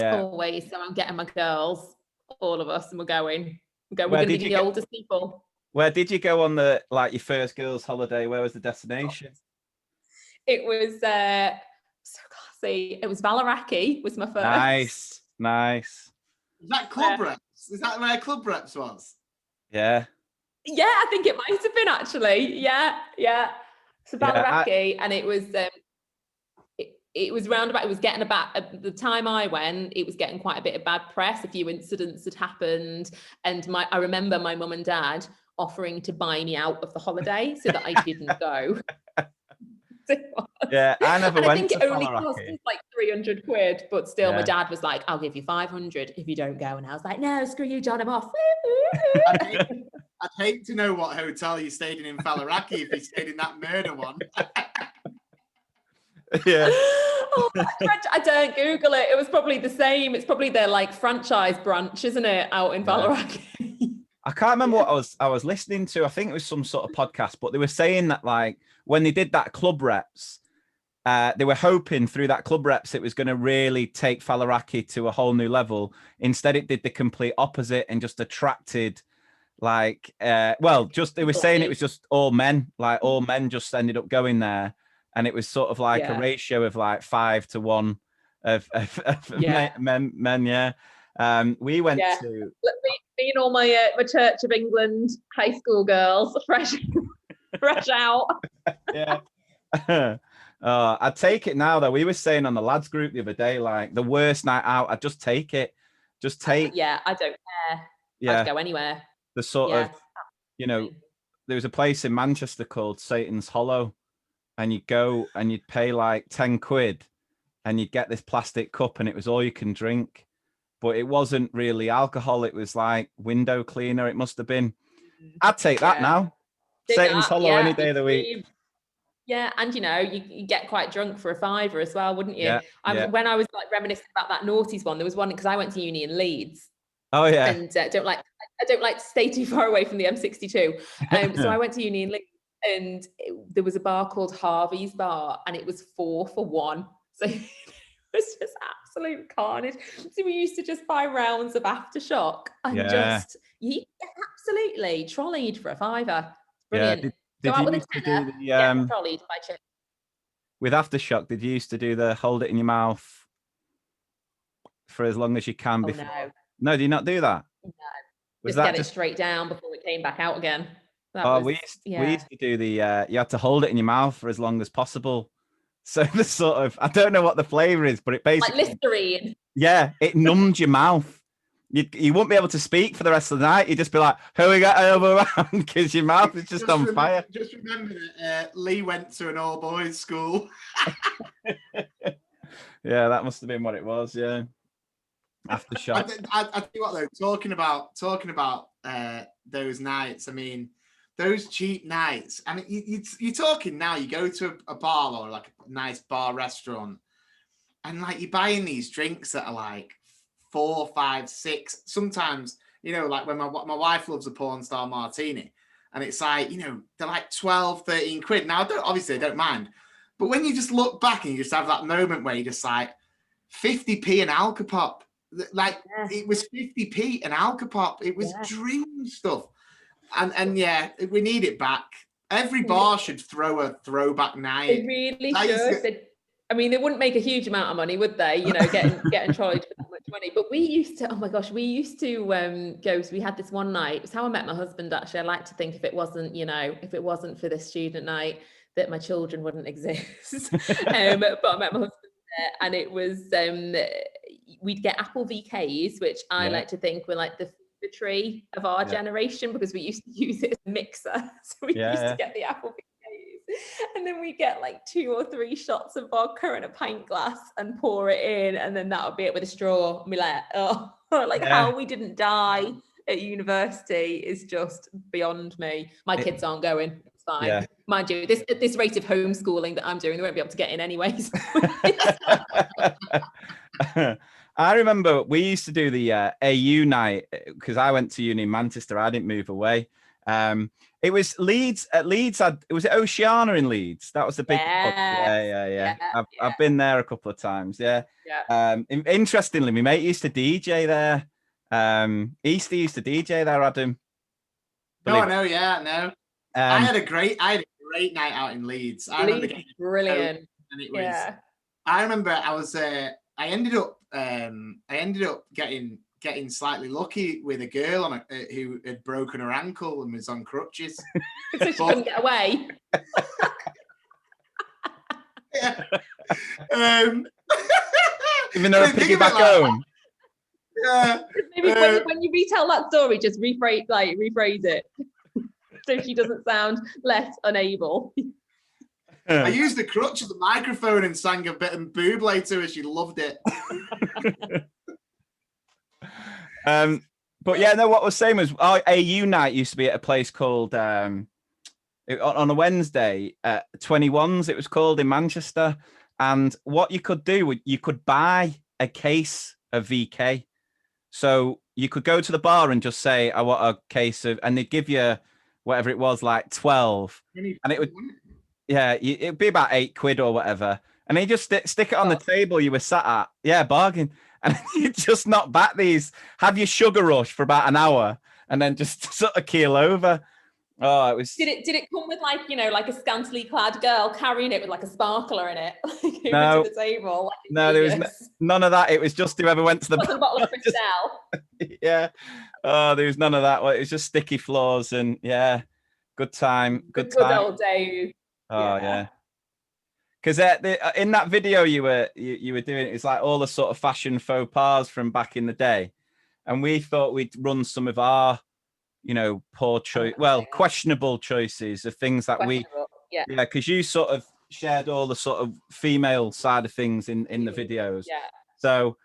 Always. So I'm getting my girls, all of us, and we're going. We're going to be the oldest people. Where did you go on your first girls' holiday? Where was the destination? It was so classy. It was Valaraki. Was my first. Nice. Is that Club Reps? Is that where Club Reps was? Yeah, I think it might have been actually. Yeah. So Valaraki, and it was it was roundabout. It was getting at the time I went. It was getting quite a bit of bad press. A few incidents had happened, and I remember my mum and dad offering to buy me out of the holiday so that I didn't go. I never went. I think to it only Valaraki. cost us like 300 quid, but still my dad was like, I'll give you 500 if you don't go, and I was like, no, screw you, John, I'm off. I'd hate to know what hotel you stayed in Valaraki if you stayed in that murder one. I don't Google it. It was probably the same. It's probably their like franchise branch, isn't it, out in Valaraki? I can't remember what I was listening to. I think it was some sort of podcast, but they were saying that like when they did that Club Reps, they were hoping through that Club Reps it was going to really take Valaraki to a whole new level. Instead, it did the complete opposite and just attracted like they were saying it was just all men, like all men just ended up going there, and it was sort of like a ratio of like 5 to 1 of men. We went to me and all my Church of England high school girls, fresh out. I'd take it now though. We were saying on the lads group the other day, like the worst night out, I'd just take it. I don't care. I'd go anywhere. The sort of, there was a place in Manchester called Satan's Hollow, and you'd go and you'd pay like 10 quid and you'd get this plastic cup and it was all you can drink. But it wasn't really alcohol. It was like window cleaner. It must have been. I'd take that now. Satan's Hollow any day of the week. Yeah, and you get quite drunk for a £5 as well, wouldn't you? When I was like reminiscing about that noughties one, there was one because I went to uni in Leeds. Oh yeah. And I don't like to stay too far away from the M62. So I went to uni in Leeds, there was a bar called Harvey's Bar, and it was 4 for 1. So it was just absolute carnage. So we used to just buy rounds of Aftershock and just absolutely trolleyed for a £5. Brilliant. Did Go out you with a used to tenner, do the get trolleyed by chips. with Aftershock? Did you used to do the hold it in your mouth for as long as you can before? No, do you not do that? No. Was Just that get it straight down before it came back out again. we used to do the you had to hold it in your mouth for as long as possible. So the sort of, I don't know what the flavor is, but it basically like Listerine. Yeah, it numbed your mouth. You won't be able to speak for the rest of the night. You'd just be like, who we got over around? Because your mouth is just on fire. Just remember that Lee went to an all-boys school. Yeah, that must have been what it was, yeah. Aftershock. I tell you what, though, talking about those nights, I mean, those cheap nights, I mean, you're talking now, you go to a bar or like a nice bar restaurant, and like you're buying these drinks that are like 4, 5, 6, sometimes, you know, like when my wife loves a porn star martini, and it's like, you know, they're like 12, 13 quid. Now, I don't mind, but when you just look back and you just have that moment where you're just like, 50p an Alcopop, like it was 50p an Alcopop, it was dream stuff. And yeah, we need it back. Every bar should throw a throwback night. They really should. I mean, they wouldn't make a huge amount of money, would they? You know, getting trolleyed for that much money. But we used to, oh my gosh, we used to go. So we had this one night. It was how I met my husband. Actually, I like to think if it wasn't for this student night, that my children wouldn't exist. But I met my husband there, and it was we'd get Apple VKs, which I like to think were like the tree of our generation, because we used to use it as a mixer. So we used to get the Apple VKs, and then we get like 2 or 3 shots of vodka in a pint glass and pour it in, and then that would be it with a straw. And be like, how we didn't die at university is just beyond me. My kids aren't going. It's fine. Mind you, at this rate of homeschooling that I'm doing, they won't be able to get in anyways. I remember we used to do the AU night, because I went to uni in Manchester. I didn't move away. It was Leeds. At Leeds, was it Oceana in Leeds? That was the big club. Yeah. I've been there a couple of times. Yeah. Interestingly, my mate used to DJ there. Easter used to DJ there, Adam. No. I had a great night out in Leeds. I remember getting brilliant. And it was. I remember I ended up getting slightly lucky with a girl who had broken her ankle and was on crutches. So she couldn't get away. Even though piggyback home. Yeah. Maybe when you retell that story, just rephrase it, so she doesn't sound less unable. I used the crutch of the microphone and sang a bit of Bublé to her. She loved it. But yeah, no, what I was saying was AU night used to be at a place called on a Wednesday, 21s it was called, in Manchester. And what you could do, you could buy a case of VK. So you could go to the bar and just say, I want a case of, and they'd give you whatever it was, like 12. And it would, it'd be about 8 quid or whatever. And they just stick it on the table you were sat at. Yeah, bargain. And you just knock back these, have your sugar rush for about an hour, and then just sort of keel over. Oh, it was. Did it come with like a scantily clad girl carrying it with like a sparkler in it, no, to the table? No, there was none of that. It was just whoever went to the bottle of Cristal. Yeah. Oh, there was none of that. It was just sticky floors and good time. Good old days. Oh yeah. Because in that video you were doing, it's like all the sort of fashion faux pas from back in the day, and we thought we'd run some of our, poor choice, questionable choices of things that because you sort of shared all the sort of female side of things in the videos. So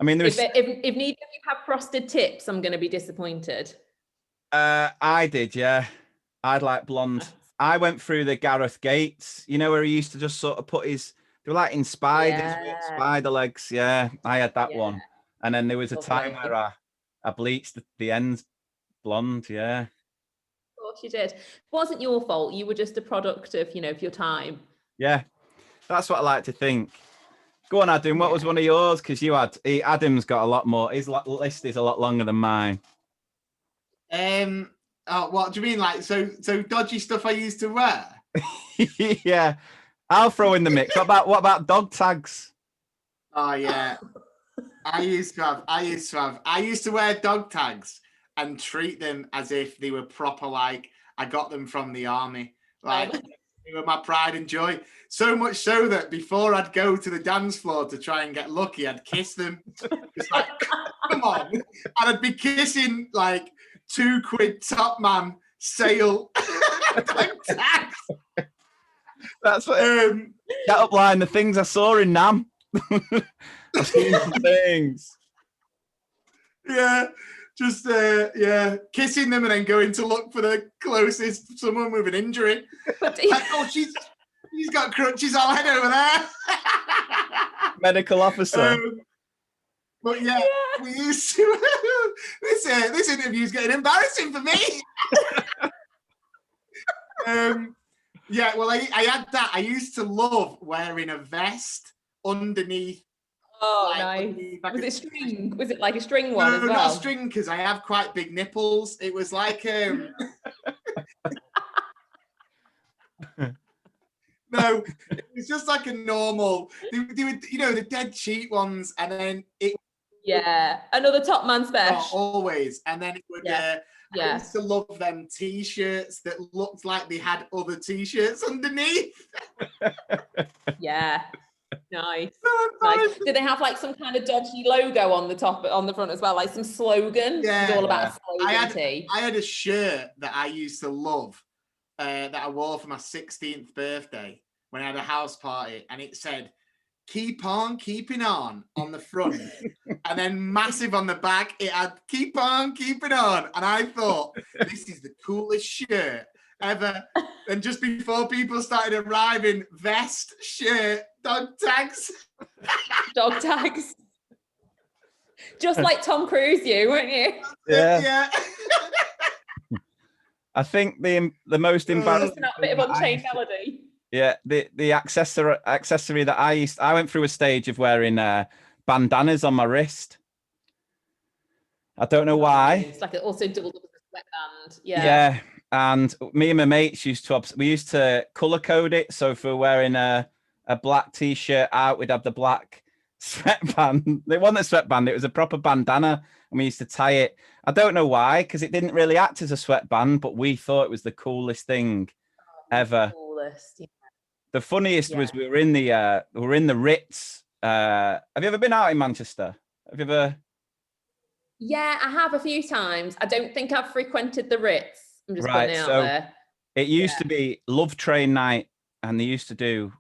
I mean, if neither of you have frosted tips, I'm going to be disappointed. I did, I'd like blonde. I went through the Gareth Gates, where he used to just sort of put they were like in spiders with spider legs. Yeah, I had that one. And then there was a time where I bleached the ends blonde. Yeah. course you did. It wasn't your fault. You were just a product of, of your time. Yeah, that's what I like to think. Go on, Adam. What was one of yours? Because Adam's got a lot more. His list is a lot longer than mine. What do you mean? Like, so dodgy stuff I used to wear? Yeah, I'll throw in the mix. What about dog tags? Oh yeah, I used to wear dog tags and treat them as if they were proper. Like I got them from the army. Like they were my pride and joy. So much so that before I'd go to the dance floor to try and get lucky, I'd kiss them. It's like, come on, and I'd be kissing like £2 Top Man sale dog tags. That's what get up line. The things I saw in Nam. I've seen some things. Yeah, just kissing them and then going to look for the closest someone with an injury. Like, oh, she's got crutches. I'll head over there. Medical officer. But yeah, we used to. This interview's getting embarrassing for me. Yeah, well, I had that. I used to love wearing a vest underneath. Oh, nice. Was it string? Was it like a string one as well? No, not a string, because I have quite big nipples. It was like no, it was just like a normal. They would, the dead cheap ones, and then it. Yeah, another Top Man special. Always, and then it would. I used to love them T-shirts that looked like they had other T-shirts underneath. Yeah, nice. Nice. Did they have like some kind of dodgy logo on the top, on the front as well, like some slogan? Yeah, it's all about a slogan. I had a shirt that I used to love that I wore for my 16th birthday when I had a house party, and it said, "Keep on keeping on" on the front, and then massive on the back, it had "Keep on keeping on." And I thought, this is the coolest shirt ever. And just before people started arriving, vest, shirt, dog tags. Dog tags. Just like Tom Cruise, weren't you? Yeah. I think the most embarrassing. Just a bit of Unchained Melody. Yeah, the accessory that I went through a stage of wearing bandanas on my wrist. I don't know why. It's like it also doubled up as a sweatband. Yeah. Yeah, and me and my mates used to color code it. So if we're wearing a black t-shirt out, we'd have the black sweatband. It wasn't a sweatband; it was a proper bandana, and we used to tie it. I don't know why, because it didn't really act as a sweatband, but we thought it was the coolest thing ever. Coolest. Yeah. The funniest was we were in the Ritz. Have you ever been out in Manchester? Have you ever? Yeah, I have a few times. I don't think I've frequented the Ritz. I'm just putting it out there. It used to be Love Train night, and they used to do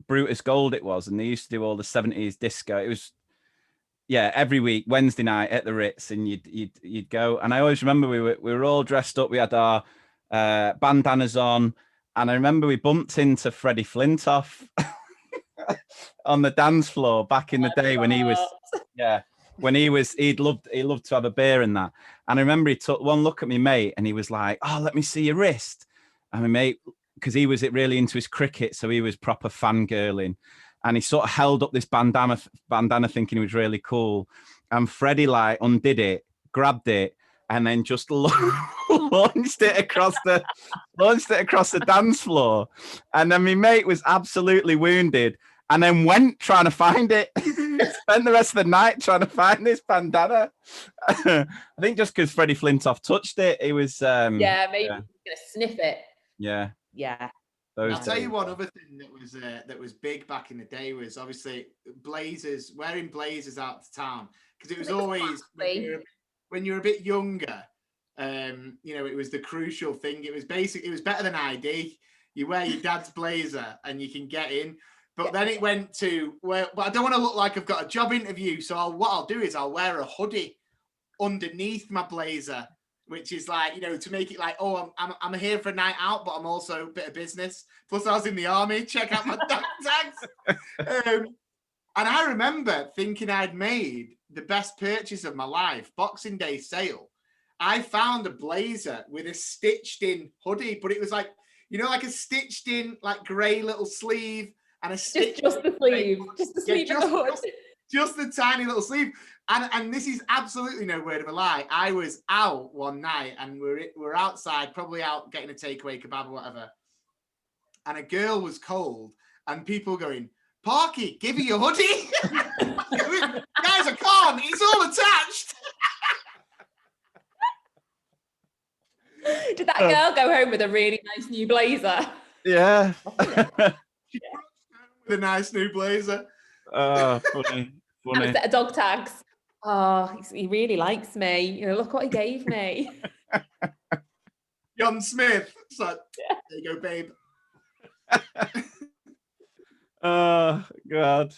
Brutus Gold. It was, and they used to do all the 70s disco. It was, every week Wednesday night at the Ritz, and you'd go. And I always remember we were all dressed up. We had our bandanas on. And I remember we bumped into Freddie Flintoff on the dance floor back in the day when he was, he loved to have a beer and that. And I remember he took one look at me mate and he was like, "Oh, let me see your wrist." And my mate, because he was really into his cricket, so he was proper fangirling. And he sort of held up this bandana thinking it was really cool. And Freddie like undid it, grabbed it, and then just launched it across the dance floor. And then my mate was absolutely wounded and then went trying to find it. Spent the rest of the night trying to find this bandana. I think just because Freddie Flintoff touched it, he was maybe he's gonna sniff it. Yeah. I'll tell you one other thing that was big back in the day was obviously wearing blazers out to town, because it was always when you're a bit younger, it was the crucial thing. It was better than ID. You wear your dad's blazer and you can get in. But then it went to but I don't want to look like I've got a job interview. So what I'll do is I'll wear a hoodie underneath my blazer, which is like, to make it like, oh, I'm here for a night out, but I'm also a bit of business. Plus I was in the army. Check out my tags. And I remember thinking I'd made the best purchase of my life, Boxing Day sale. I found a blazer with a stitched in hoodie, but it was like, like a stitched in like grey little sleeve and a stitch. Just the sleeve, just the sleeve and the hood. Just the tiny little sleeve. And this is absolutely no word of a lie. I was out one night and we're outside, probably out getting a takeaway kebab or whatever. And a girl was cold and people going, Parky, give her your hoodie. Guys, I can't. It's all attached. Did that girl go home with a really nice new blazer? Yeah. She with a nice new blazer. Funny. And a set of dog tags. Oh, he really likes me. Look what he gave me. John Smith. So, there you go, babe. Oh God.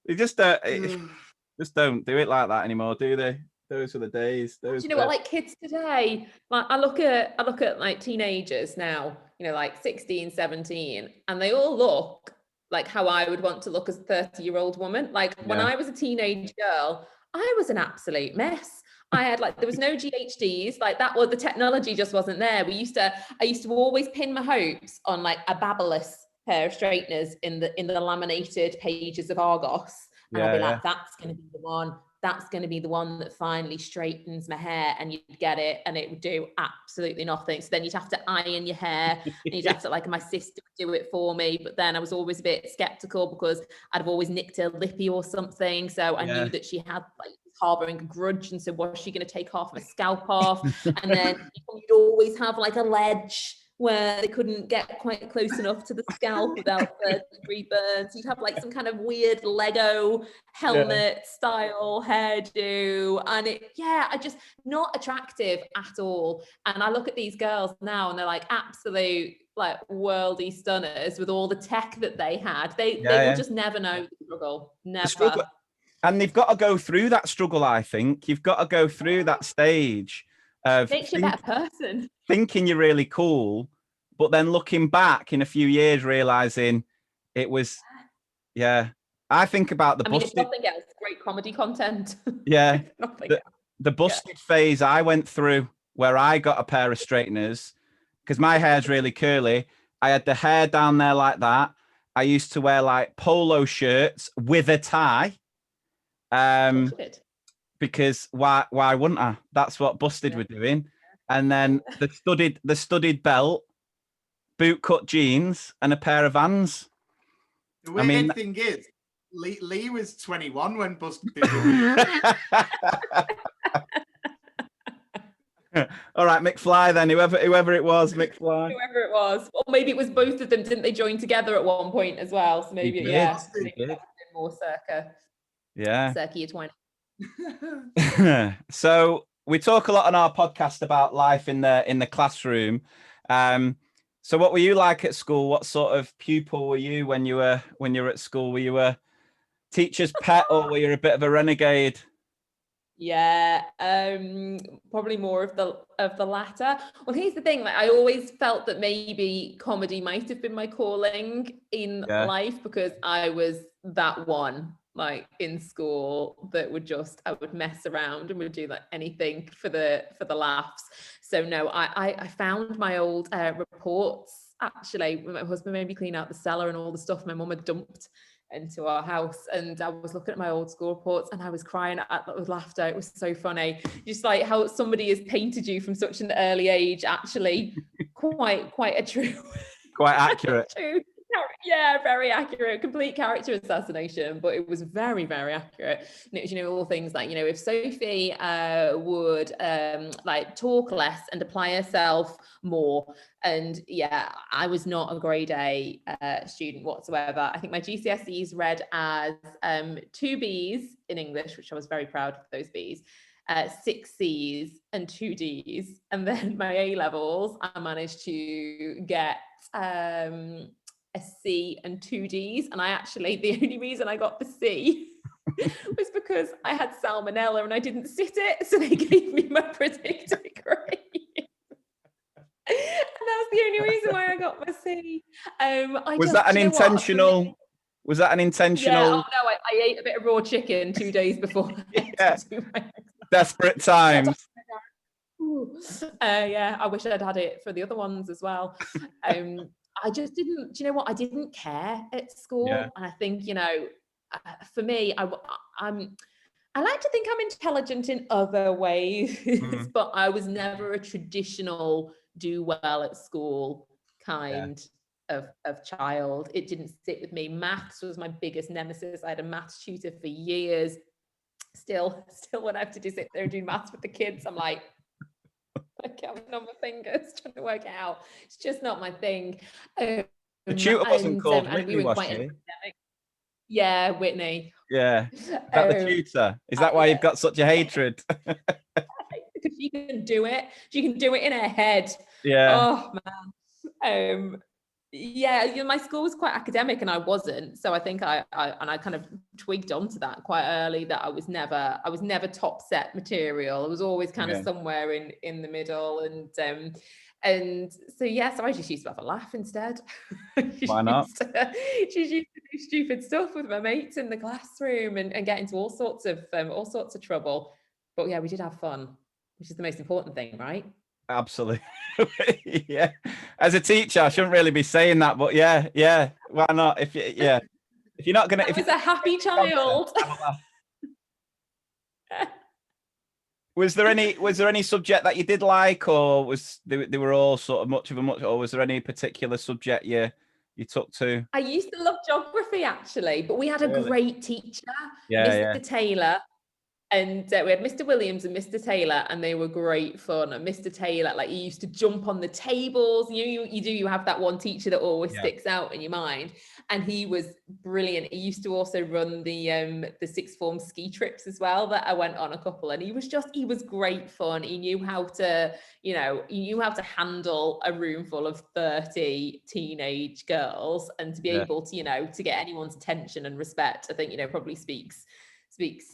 They just don't do it like that anymore, do they? Those were the days. Do you know what, like kids today, like I look at like teenagers now, like 16, 17, and they all look like how I would want to look as a 30-year-old woman. Like when I was a teenage girl, I was an absolute mess. I had there was no GHDs, like that, the technology just wasn't there. I used to always pin my hopes on like a Babyliss pair of straighteners in the laminated pages of Argos. And I'd be like, that's going to be the one. That's going to be the one that finally straightens my hair, and you'd get it and it would do absolutely nothing. So then you'd have to iron your hair and you'd have to, like, my sister would do it for me. But then I was always a bit skeptical because I'd have always nicked her lippy or something. So I knew that she had harboring a grudge. And so was she going to take half my scalp off? And then you'd always have like a ledge where they couldn't get quite close enough to the scalp without third-degree burns. You'd have like some kind of weird Lego helmet style hairdo, and I just not attractive at all. And I look at these girls now, and they're like absolute like worldy stunners with all the tech that they had. They will just never know the struggle, never. The struggle. And they've got to go through that struggle. I think you've got to go through that stage. Makes you a better person. Thinking you're really cool, but then looking back in a few years, realizing it was, I think about the busted. It's nothing else. Great comedy content. Yeah, the busted phase I went through, where I got a pair of straighteners because my hair's really curly. I had the hair down there like that. I used to wear like polo shirts with a tie. Because why wouldn't I? That's what busted were doing. And then the studded belt, boot cut jeans, and a pair of Vans. The weird thing is, Lee was 21 when busted. All right, McFly then, whoever it was, McFly. Whoever it was. Or maybe it was both of them. Didn't they join together at one point as well? So maybe, more circa year 20. So we talk a lot on our podcast about life in the classroom. So what were you like at school? What sort of pupil were you when you were at school? Were you a teacher's pet, or were you a bit of a renegade? Yeah, probably more of the latter. Well, here's the thing, like I always felt that maybe comedy might have been my calling in life, because I was that one like in school that I would mess around and would do like anything for the laughs. So no, I found my old reports. Actually, my husband made me clean out the cellar and all the stuff my mum had dumped into our house, and I was looking at my old school reports and I was crying with laughter. It was so funny, just like how somebody has painted you from such an early age. Actually, quite a true, quite accurate. True. Yeah, very accurate, complete character assassination, but it was very, very accurate. And it was, all things like, if Sophie would like talk less and apply herself more. And I was not a grade A student whatsoever. I think my GCSEs read as 2 Bs in English, which I was very proud of those Bs. 6 Cs and 2 Ds. And then my A levels, I managed to get a C and 2 Ds, and the only reason I got the C was because I had salmonella and I didn't sit it, so they gave me my predicted grade. And that was the only reason why I got my C. Was that an intentional? Yeah, oh no, I ate a bit of raw chicken 2 days before. Desperate times. Yeah, I wish I'd had it for the other ones as well. I just didn't, do you know what? I didn't care at school. Yeah. And I think, for me, I like to think I'm intelligent in other ways, but I was never a traditional do well at school kind of child. It didn't sit with me. Maths was my biggest nemesis. I had a maths tutor for years. Still when I have to sit there and do maths with the kids, I'm like, I counting on my fingers trying to work it out. It's just not my thing. The tutor wasn't called Whitney, we were was quite she? academic. Yeah, Whitney. Yeah. Is that the tutor? Is that why you've got such a hatred? Because she can do it. She can do it in her head. Yeah. Oh man. Yeah, my school was quite academic and I wasn't. So I think I kind of twigged onto that quite early, that I was never top set material. I was always kind of somewhere in the middle. And so so I just used to have a laugh instead. Why not? She used to do stupid stuff with my mates in the classroom and get into all sorts of trouble. But yeah, we did have fun, which is the most important thing, right? Absolutely. Yeah. As a teacher, I shouldn't really be saying that, but yeah. Why not? If you're not gonna, I was a happy child. Was there any subject that you did like, or was they were all sort of much, or was there any particular subject you took to? I used to love geography actually, but we had a great teacher, Mr. Taylor. And we had Mr. Williams and Mr. Taylor, and they were great fun. And Mr. Taylor, like, he used to jump on the tables. You have that one teacher that always sticks out in your mind. And he was brilliant. He used to also run the sixth form ski trips as well, that I went on a couple. And he was great fun. He knew how to, handle a room full of 30 teenage girls, and to be able to, to get anyone's attention and respect, I think, probably speaks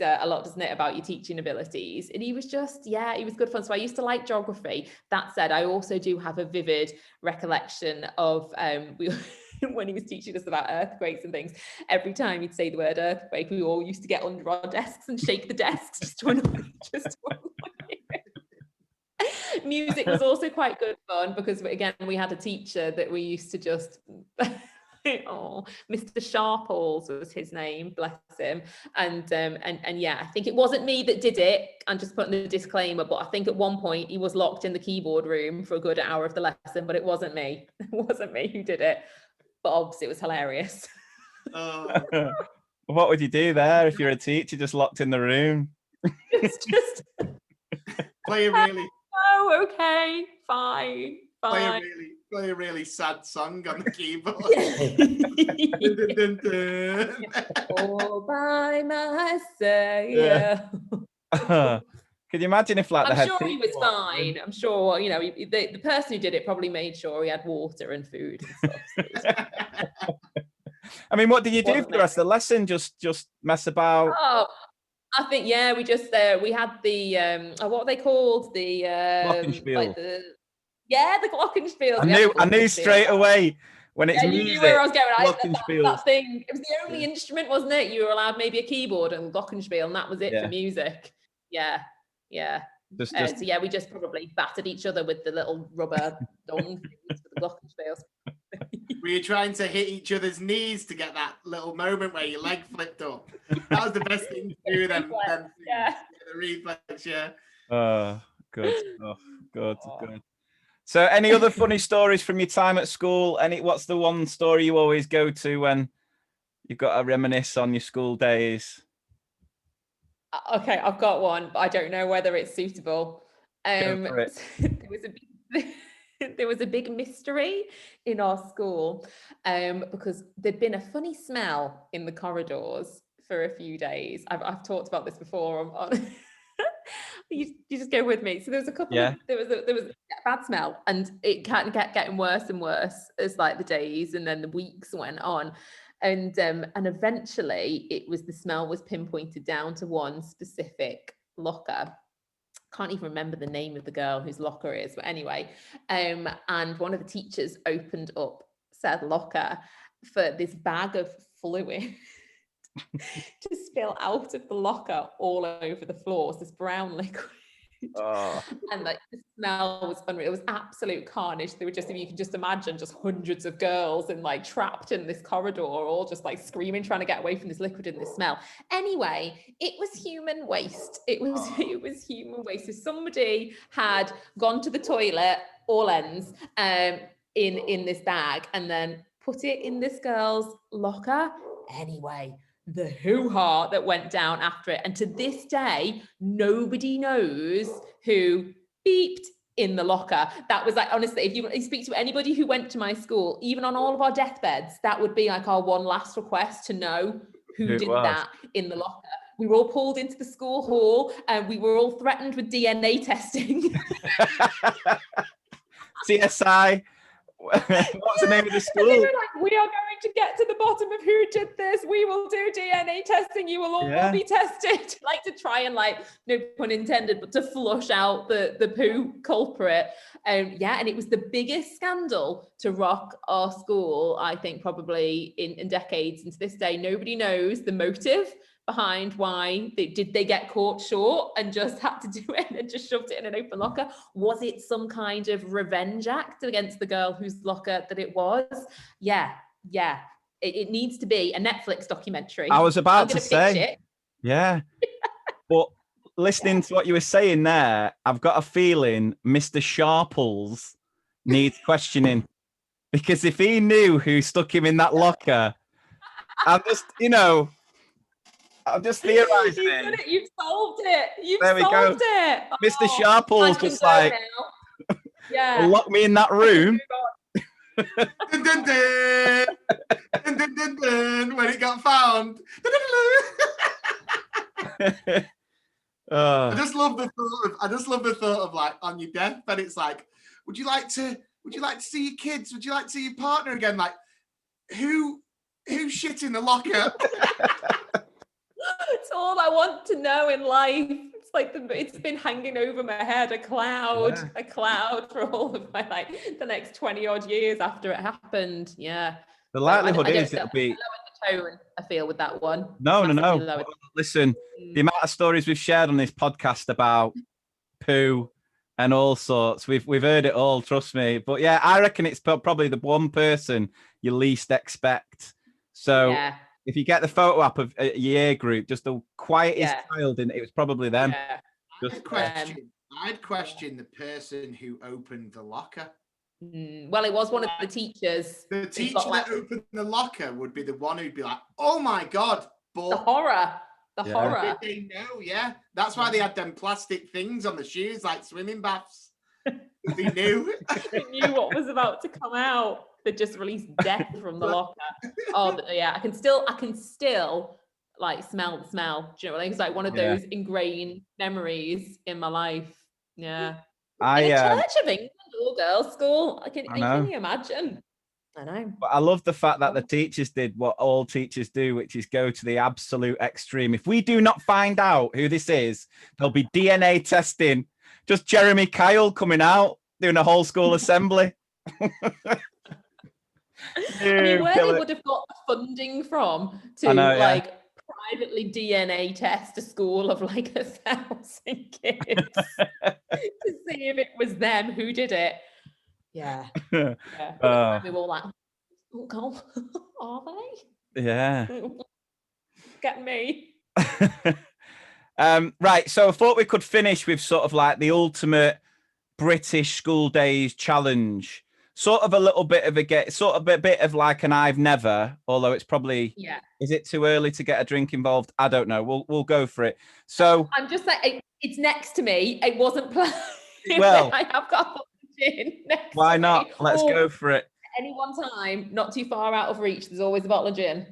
a lot, doesn't it, about your teaching abilities. And he was he was good fun. So I used to like geography. That said, I also do have a vivid recollection of when he was teaching us about earthquakes and things. Every time he'd say the word earthquake, we all used to get under our desks and shake the desks just to annoy Music was also quite good fun, because again, we had a teacher that we used to just Mr. Sharples was his name, bless him. And yeah, I think it wasn't me that did it. I'm just putting a disclaimer, but I think at one point he was locked in the keyboard room for a good hour of the lesson, but it wasn't me. It wasn't me who did it. But obviously it was hilarious. What would you do there if you're a teacher just locked in the room? just play a really okay, fine. Play a really sad song on the keyboard. All by myself. Could you imagine if, like, I'm sure he was fine. I'm sure, the person who did it probably made sure he had water and food and stuff. I mean, what did you do for the rest of the lesson? Just mess about? Oh, I think, we just we had the what are they called? The Glockenspiel. The Glockenspiel. I knew straight away when it's music. You knew where I was going. Glockenspiel. That thing. It was the only instrument, wasn't it? You were allowed maybe a keyboard and Glockenspiel, and that was it for music. Yeah. So we just probably battered each other with the little rubber dong things for the Glockenspiels. Were you trying to hit each other's knees to get that little moment where your leg flipped up? That was the best thing to do. Then the reflex. Oh, good stuff. Good. So, any other funny stories from your time at school? What's the one story you always go to when you've got to reminisce on your school days? Okay, I've got one, but I don't know whether it's suitable. Go for it. There was a big mystery in our school, because there'd been a funny smell in the corridors for a few days. I've talked about this before. You just go with me. So there was a couple. There was a bad smell, and it kind of kept getting worse and worse as like the days and then the weeks went on. And eventually the smell was pinpointed down to one specific locker. Can't even remember the name of the girl whose locker it is, but anyway, and one of the teachers opened up said locker for this bag of fluid to spill out of the locker all over the floors, this brown liquid. And like the smell was unreal. It was absolute carnage. They were just, if you can just imagine, just hundreds of girls and like trapped in this corridor, all just like screaming, trying to get away from this liquid and this smell. Anyway, it was human waste. It was human waste. So somebody had gone to the toilet, all ends, in this bag, and then put it in this girl's locker. Anyway, the hoo-ha that went down after it. And to this day, nobody knows who beeped in the locker. That was like, honestly, if you speak to anybody who went to my school, even on all of our deathbeds, that would be like our one last request, to know who did that in the locker. We were all pulled into the school hall and we were all threatened with DNA testing. CSI. What's the name of the school? They were like, we are going to get to the bottom of who did this. We will do DNA testing. You will all be tested. Like, to try and, like, no pun intended, but to flush out the poo culprit. And it was the biggest scandal to rock our school, I think, probably in decades. And to this day, nobody knows the motive behind why they get caught short and just had to do it and just shoved it in an open locker. Was it some kind of revenge act against the girl whose locker that it was? It needs to be a Netflix documentary. I was about to say, but listening to what you were saying there, I've got a feeling Mr. Sharples needs questioning, because if he knew who stuck him in that locker, I'm just theorizing. You've solved it. There we go. Mr. Sharple's just like, lock me in that room. Dun, dun, dun. Dun, dun, dun, dun. When it got found. I just love the thought of like, on your deathbed, it's like, would you like to see your kids? Would you like to see your partner again? Like, who shit in the locker? It's all I want to know in life. It's like it's been hanging over my head, a cloud for all of my, like, the next 20 odd years after it happened. Yeah. The likelihood is it'll be lower the tone, I feel, with that one. No. Listen, the amount of stories we've shared on this podcast about poo and all sorts, we've heard it all, trust me. But yeah, I reckon it's probably the one person you least expect. So if you get the photo up of a year group, just the quietest child in it was probably them. Yeah. I'd question the person who opened the locker. Well, it was one of the teachers. The teacher that opened the locker would be the one who'd be like, "Oh my god!" But the horror. Did they know? Yeah, that's why they had them plastic things on the shoes, like swimming baths. They knew. They knew what was about to come out. They just released death from the locker. Oh yeah, I can still like smell the smell. Do you know what I mean? It's like one of those ingrained memories in my life. Yeah. In a Church of England all-girls school. Can you imagine? I know. But I love the fact that the teachers did what all teachers do, which is go to the absolute extreme. If we do not find out who this is, there'll be DNA testing. Just Jeremy Kyle coming out, doing a whole school assembly. I mean, where they would have got funding from to privately DNA test a school of like 1,000 kids to see if it was them who did it. Yeah. We were all like, oh God, are they? Yeah. Get me. Right. So I thought we could finish with sort of like the ultimate British school days challenge. Sort of a little bit of a bit of like an I've never, although it's probably, is it too early to get a drink involved? I don't know. We'll go for it. So I'm just like, it's next to me. It wasn't planned. Well, I have got gin next why to not? me. Let's go for it. Any one time, not too far out of reach, there's always a bottle of gin.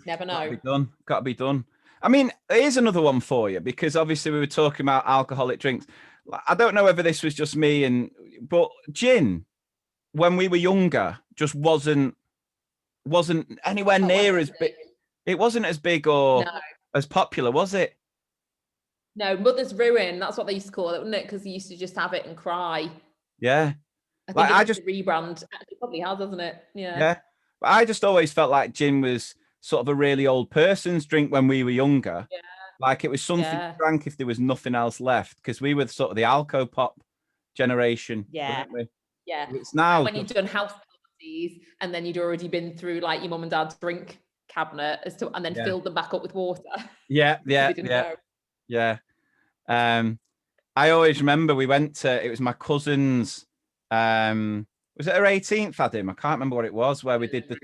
Never know. Got to be done. I mean, here's another one for you, because obviously we were talking about alcoholic drinks. I don't know whether this was just me, but gin, when we were younger, just wasn't anywhere near as big. It wasn't as big or as popular, was it? No, Mother's Ruin. That's what they used to call it, wasn't it? Because they used to just have it and cry. Yeah. I think I just rebrand. It probably has, hasn't it? Yeah. Yeah. But I just always felt like gin was sort of a really old person's drink when we were younger. Yeah. Like it was something you drank if there was nothing else left, because we were sort of the alco pop generation, weren't we? Yeah. It's now when you've done house parties and then you'd already been through like your mum and dad's drink cabinet and then filled them back up with water. Yeah. I always remember we went to, it was my cousin's, was it her 18th, Adam? I can't remember what it was, where we did the,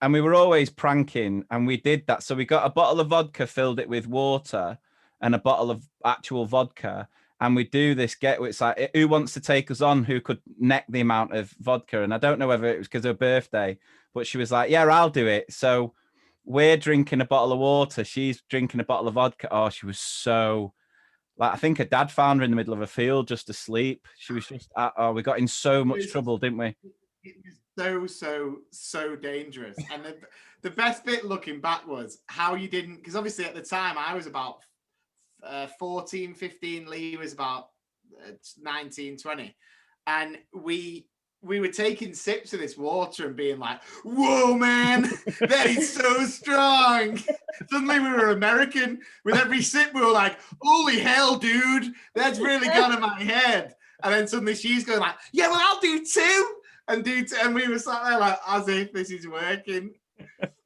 and we were always pranking, and we did that. So we got a bottle of vodka, filled it with water, and a bottle of actual vodka, and we do this it's like, who wants to take us on, who could neck the amount of vodka? And I don't know whether it was because of her birthday, but she was like, yeah, I'll do it. So we're drinking a bottle of water, she's drinking a bottle of vodka. Oh, she was so, like, I think her dad found her in the middle of a field just asleep. She was just, we got in so much trouble, didn't we? It was so dangerous. And the best bit looking back was how you didn't, because obviously at the time I was about 14, 15, Lee was about 19, 20. And we were taking sips of this water and being like, whoa, man, that is so strong. Suddenly we were American. With every sip, we were like, holy hell, dude, that's really gone in my head. And then suddenly she's going like, yeah, well, I'll do two. And we were sat there like, as if this is working.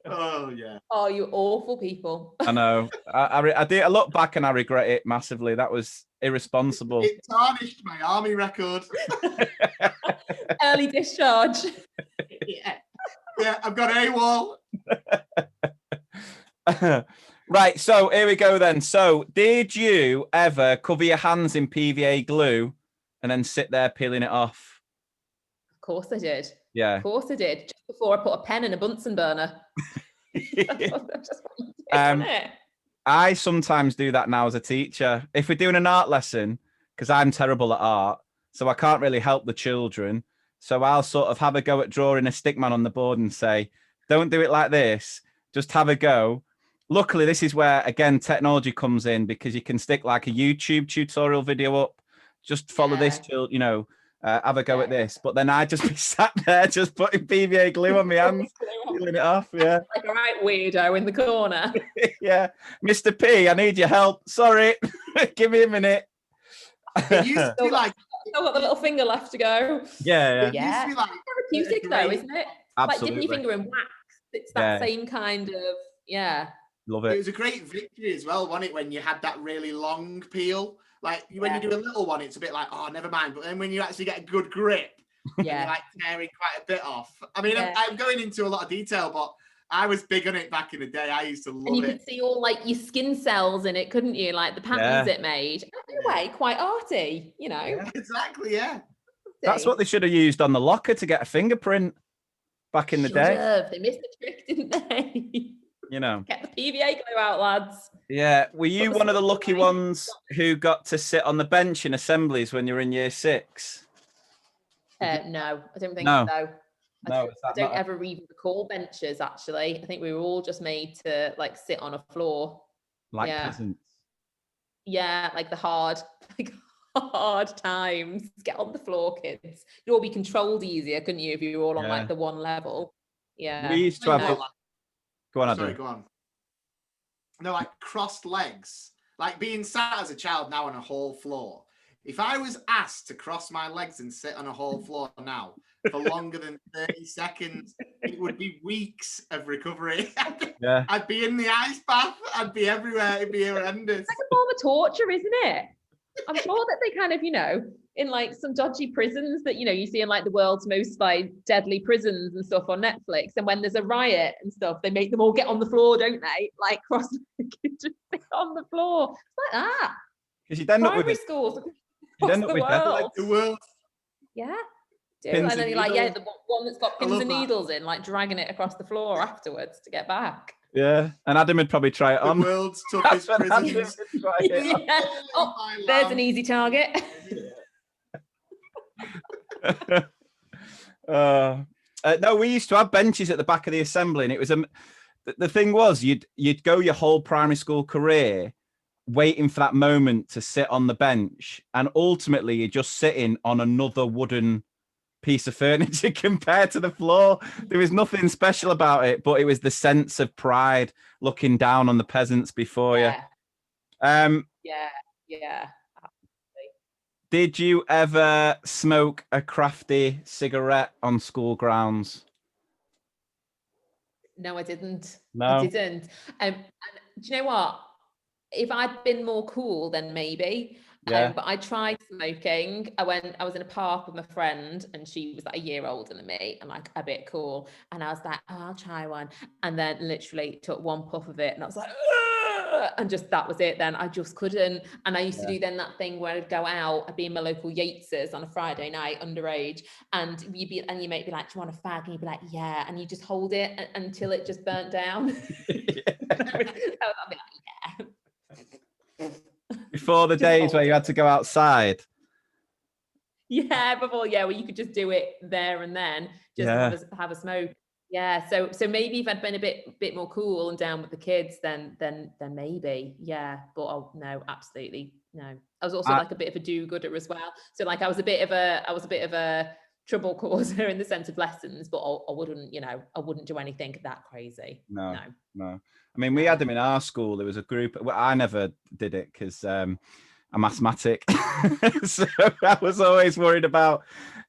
Oh, yeah. Oh, you awful people. I know. I look back and I regret it massively. That was irresponsible. It tarnished my army record. Early discharge. Yeah, I've got AWOL. Right, so here we go then. So did you ever cover your hands in PVA glue and then sit there peeling it off? Of course I did. Yeah. Of course I did. Just before I put a pen in a Bunsen burner. I sometimes do that now as a teacher. If we're doing an art lesson, because I'm terrible at art, so I can't really help the children. So I'll sort of have a go at drawing a stick man on the board and say, don't do it like this. Just have a go. Luckily, this is where, again, technology comes in, because you can stick like a YouTube tutorial video up. Just follow this till, have a go at this. But then I just be sat there just putting PVA glue on my hands, peeling it off. Yeah. Like a right weirdo in the corner. Yeah. Mr. P, I need your help. Sorry. Give me a minute. It used to be like, I've got the little finger left to go. Yeah. It used to be like therapeutic though, isn't it? Absolutely. Like dipping your finger in wax. It's that same kind of, Love it. It was a great victory as well, wasn't it, when you had that really long peel? Like when you do a little one, it's a bit like, oh, never mind. But then when you actually get a good grip, you're like tearing quite a bit off. I mean, I'm going into a lot of detail, but I was big on it back in the day. I used to love it. And you could see all like your skin cells in it, couldn't you? Like the patterns it made. In a way, quite arty, Yeah, exactly, yeah. That's what they should have used on the locker to get a fingerprint back in the day. They missed the trick, didn't they? Get the PVA glue out, lads. Yeah. Were you one of the lucky ones who got to sit on the bench in assemblies when you were in year 6? No, I don't think so. I don't ever even recall benches, actually. I think we were all just made to like sit on a floor. Like peasants. Yeah, like the hard times. Get on the floor, kids. You'd all be controlled easier, couldn't you, if you were all on like the one level? Yeah. We used to have Go on, Adam. Sorry, go on. No, like crossed legs. Like being sat as a child now on a whole floor. If I was asked to cross my legs and sit on a whole floor now for longer than 30 seconds, it would be weeks of recovery. I'd be in the ice bath. I'd be everywhere. It'd be horrendous. It's like a form of torture, isn't it? I'm sure that they kind of, in like some dodgy prisons that, you see in like the world's most like deadly prisons and stuff on Netflix. And when there's a riot and stuff, they make them all get on the floor, don't they? Like cross-legged, just sit on the floor. It's like that. Because you'd end up with schools. You'd end up with the world. Yeah. Pins and then you're and like, the one that's got pins and needles in, like dragging it across the floor afterwards to get back. Yeah, and Adam would probably try it on. The world's toughest prisons. Oh, there's an easy target. No, we used to have benches at the back of the assembly, and it was the thing was you'd go your whole primary school career waiting for that moment to sit on the bench, and ultimately you're just sitting on another wooden piece of furniture compared to the floor. There was nothing special about it, but it was the sense of pride looking down on the peasants before you. Yeah. Did you ever smoke a crafty cigarette on school grounds? No, I didn't. No. I didn't. And do you know what? If I'd been more cool, then maybe. Yeah. But I tried smoking. I was in a park with my friend, and she was like a year older than me and like a bit cool. And I was like, oh, I'll try one. And then literally took one puff of it, and I was like, ugh! And just that was it. Then I just couldn't. And I used to do then that thing where I'd go out, I'd be in my local Yates's on a Friday night, underage, and you might be like, do you want a fag? And you'd be like, yeah. And you just hold it until it just burnt down. I'd be like, yeah. Before the days where you had to go outside. Yeah, before, where you could just do it there and then, just have a smoke. Yeah, so maybe if I'd been a bit more cool and down with the kids, then maybe, yeah. But no, absolutely no. I was also like a bit of a do-gooder as well. So like I was a bit of a trouble causer in the sense of lessons, but I wouldn't do anything that crazy. No. I mean, we had them in our school. There was a group. Well, I never did it because I'm asthmatic, so I was always worried about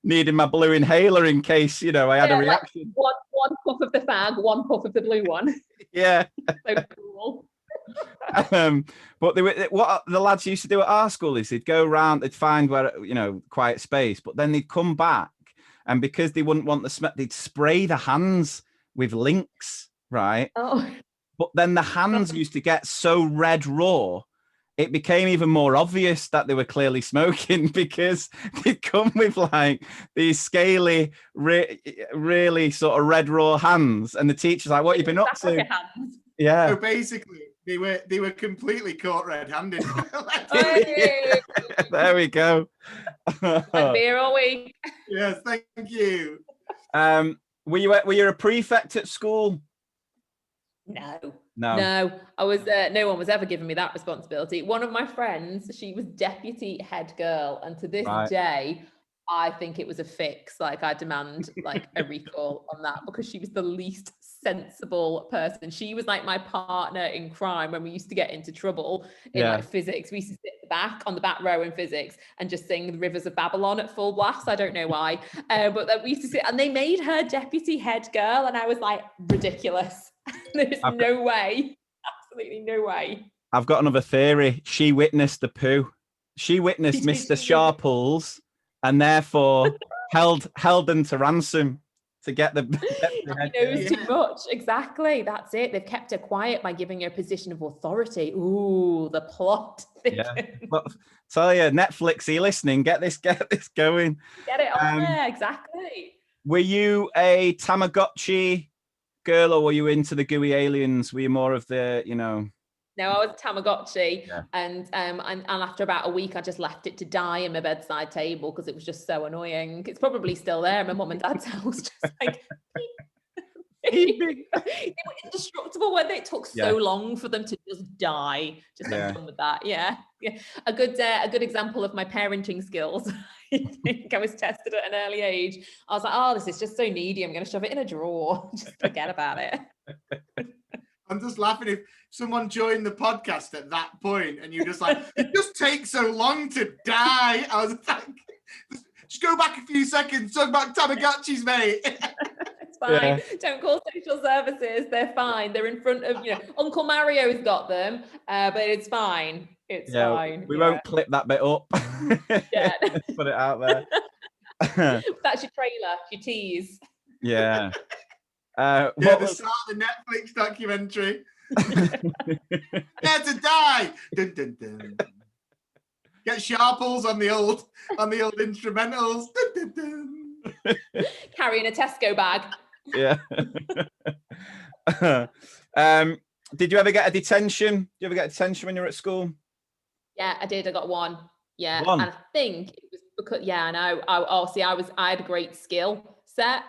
needing my blue inhaler in case I had a reaction. Like one puff of the fag, one puff of the blue one. Yeah. So cool. But what the lads used to do at our school is they'd go around, they'd find where quiet space, but then they'd come back, and because they wouldn't want the smell, they'd spray the hands with Lynx, right? Oh. But then the hands used to get so red raw, it became even more obvious that they were clearly smoking because they'd come with like these scaly, really sort of red raw hands, and the teacher's like, "What have you been up to?" Yeah. So basically, they were completely caught red-handed. There we go. And beer all week. Yes, thank you. Were you a prefect at school? No. I was. No one was ever giving me that responsibility. One of my friends, she was deputy head girl, and to this day, I think it was a fix. Like I demand like a recall on that because she was the least sensible person. She was like my partner in crime when we used to get into trouble in like physics. We used to sit on the back row in physics and just sing the Rivers of Babylon at full blast. I don't know why, but we used to sit, and they made her deputy head girl, and I was like, ridiculous. There's no way, absolutely no way. I've got another theory. She witnessed the poo. She witnessed Mr. Sharples, and therefore held them to ransom to get the He knows too much. Exactly. That's it. They've kept her quiet by giving her a position of authority. Ooh, the plot. Yeah. Well, tell you, Netflix, are you listening? Get this going. Get it on there. Exactly. Were you a Tamagotchi girl, or were you into the gooey aliens? Were you more of the, No, I was a Tamagotchi, and after about a week, I just left it to die in my bedside table because it was just so annoying. It's probably still there in my mum and dad's house, just like they were indestructible, weren't they? It took so long for them to just die. Just I'm done with that. Yeah. A good example of my parenting skills. I think I was tested at an early age. I was like, oh, this is just so needy. I'm going to shove it in a drawer. Just forget about it. I'm just laughing if someone joined the podcast at that point and you're just like, it just takes so long to die. I was like, just go back a few seconds, talk about Tamagotchis, mate. It's fine. Yeah. Don't call social services. They're fine. They're in front of, Uncle Mario's got them, but it's fine. It's fine. We won't clip that bit up. Yeah. Put it out there. That's your trailer, your tease. Yeah. The start of the Netflix documentary. Dare to die. Dun, dun, dun. Get Sharples on the old instrumentals. Dun, dun, dun. Carrying a Tesco bag. Yeah. Did you ever get a detention? Did you ever get a detention when you were at school? Yeah, I did. I got one. Yeah, one. And I think it was because I know. I had a great skill set.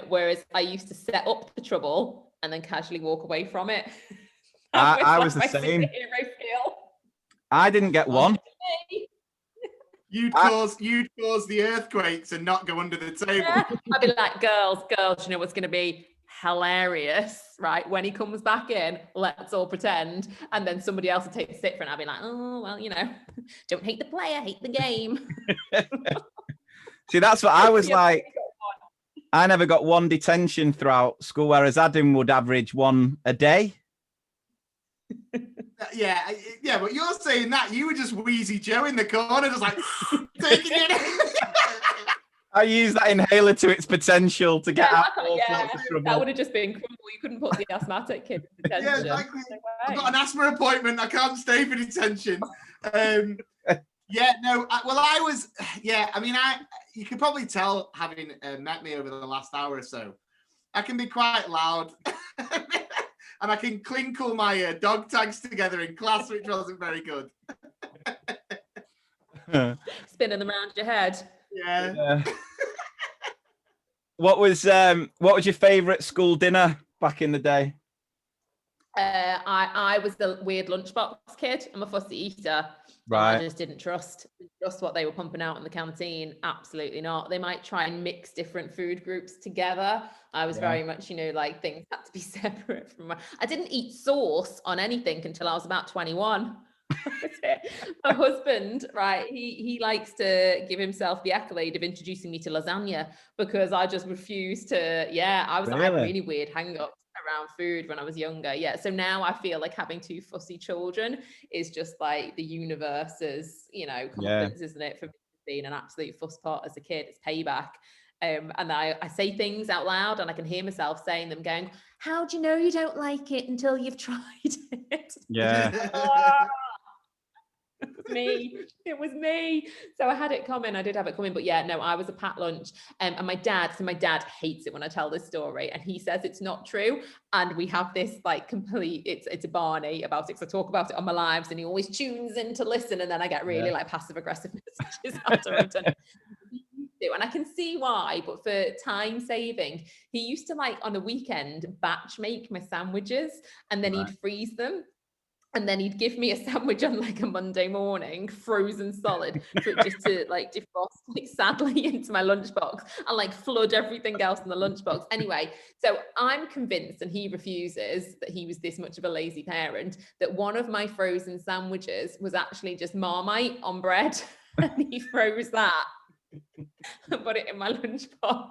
Whereas I used to set up the trouble and then casually walk away from it. I was the same. I didn't get one. You'd cause the earthquakes and not go under the table. Yeah. I'd be like, girls, you know what's going to be hilarious, right? When he comes back in, let's all pretend, and then somebody else will take the sit for it. And I'll be like, oh well, you know, don't hate the player, hate the game. See, that's what I was like. I never got one detention throughout school, whereas Adam would average one a day. Yeah, but you're saying that you were just Wheezy Joe in the corner, just like taking it. I use that inhaler to its potential to get out all sorts of trouble. That would have just been crumble. You couldn't put the asthmatic kid in detention. Yeah, exactly. I've got an asthma appointment. I can't stay for detention. You could probably tell, having met me over the last hour or so, I can be quite loud. And I can clinkle my dog tags together in class, which wasn't very good. Spinning them around your head. Yeah. What was your favourite school dinner back in the day? I was the weird lunchbox kid. I'm a fussy eater. Right. I just didn't trust what they were pumping out in the canteen. Absolutely not. They might try and mix different food groups together. I was very much, like things had to be separate from I didn't eat sauce on anything until I was about 21. My husband, right, he likes to give himself the accolade of introducing me to lasagna because I just refused to. I had really weird hang-ups around food when I was younger. So now I feel like having two fussy children is just like the universe's, comeuppance, isn't it, for being an absolute fuss pot as a kid. It's payback. And I say things out loud and I can hear myself saying them going, how do you know you don't like it until you've tried it? Yeah. It was me. So I had it coming. I did have it coming, but I was a packed lunch. And my dad hates it when I tell this story, and he says it's not true. And we have this like complete, it's a Barney about it, because I talk about it on my lives, and he always tunes in to listen, and then I get really like passive aggressive messages after I've done it. And I can see why, but for time saving, he used to like on a weekend batch make my sandwiches, and then he'd freeze them. And then he'd give me a sandwich on like a Monday morning, frozen solid, for it just to like defrost like sadly into my lunchbox and like flood everything else in the lunchbox. Anyway, so I'm convinced, and he refuses, that he was this much of a lazy parent, that one of my frozen sandwiches was actually just Marmite on bread. And he froze that and put it in my lunchbox.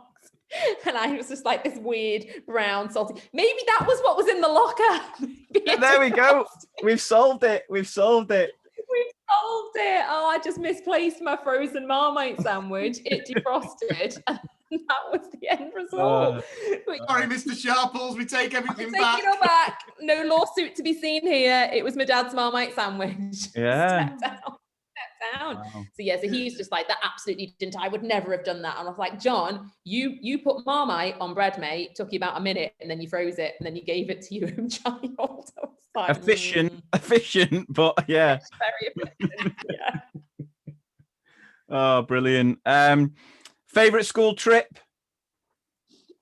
And I was just like this weird brown salty. Maybe that was what was in the locker. There we go. We've solved it. Oh, I just misplaced my frozen Marmite sandwich. It defrosted. And that was the end result. Sorry, Mr. Sharples. We take everything back. Take it all back. No lawsuit to be seen here. It was my dad's Marmite sandwich. Yeah. Down. Wow. So he's just like, that absolutely didn't. I would never have done that. And I was like, John, you put Marmite on bread, mate. It took you about a minute, and then you froze it, and then you gave it to your own child. I was like, efficient, but yeah. Very efficient. Yeah. Oh, brilliant. Favorite school trip?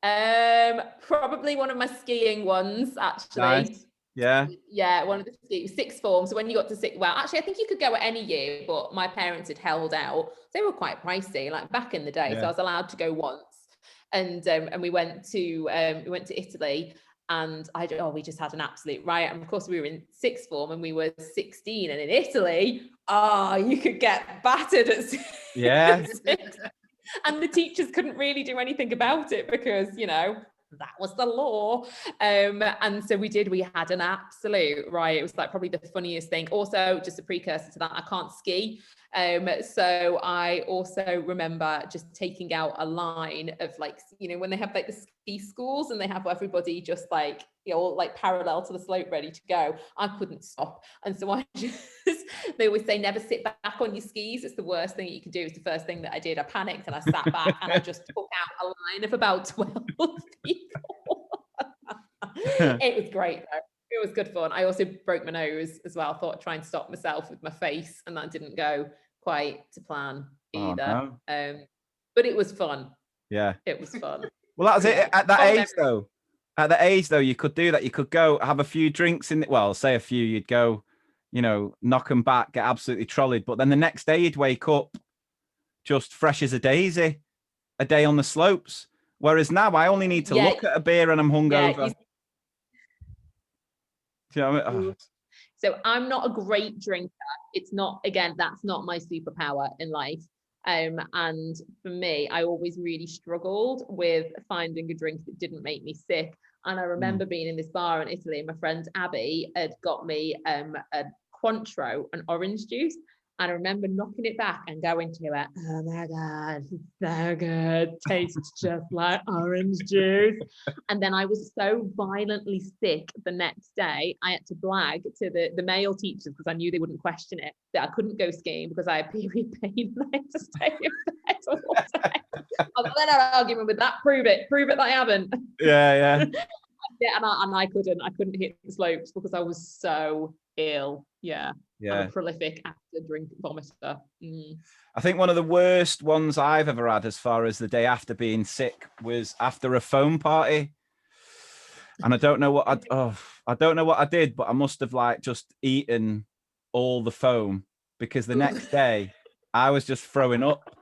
Probably one of my skiing ones, actually. Nice. Yeah, one of the sixth form. So when you got to actually I think you could go at any year, but my parents had held out. They were quite pricey, like back in the day. So I was allowed to go once, and we went to Italy, and we just had an absolute riot. And of course we were in sixth form, and we were 16, and in Italy, you could get battered at 6. And the teachers couldn't really do anything about it because that was the law. And so we had an absolute riot. It was like probably the funniest thing. Also, just a precursor to that, I can't ski. So I also remember just taking out a line of like, when they have like the ski schools and they have everybody just like, all like parallel to the slope ready to go. I couldn't stop. And so they always say, never sit back on your skis. It's the worst thing that you can do. It's the first thing that I did. I panicked and I sat back and I just took out a line of about 12 people. It was great though. It was good fun. I also broke my nose as well. I thought I'd try and stop myself with my face, and that didn't go quite to plan either. But it was fun. Yeah. It was fun. Well, that was it. At that age though, you could do that. You could go have a few drinks say a few, you'd go, knock them back, get absolutely trolleyed. But then the next day you'd wake up just fresh as a daisy, a day on the slopes. Whereas now I only need to look at a beer and I'm hungover. Do you know what I mean? So I'm not a great drinker. It's not, again, that's not my superpower in life. And for me, I always really struggled with finding a drink that didn't make me sick. And I remember being in this bar in Italy, and my friend Abby had got me a Cointreau, an orange juice. And I remember knocking it back and going to it, oh my God, it's so good. Tastes just like orange juice. And then I was so violently sick the next day, I had to blag to the male teachers because I knew they wouldn't question it, that I couldn't go skiing because I had period pain and I had to stay in bed all day. I was like, they're not arguing with that. Prove it that I haven't. Yeah. Yeah, and I couldn't hit the slopes because I was so ill. Yeah. I'm a prolific after drink vomiter. I think one of the worst ones I've ever had as far as the day after being sick was after a foam party. And I don't know what I did, but I must have like just eaten all the foam because the next day I was just throwing up.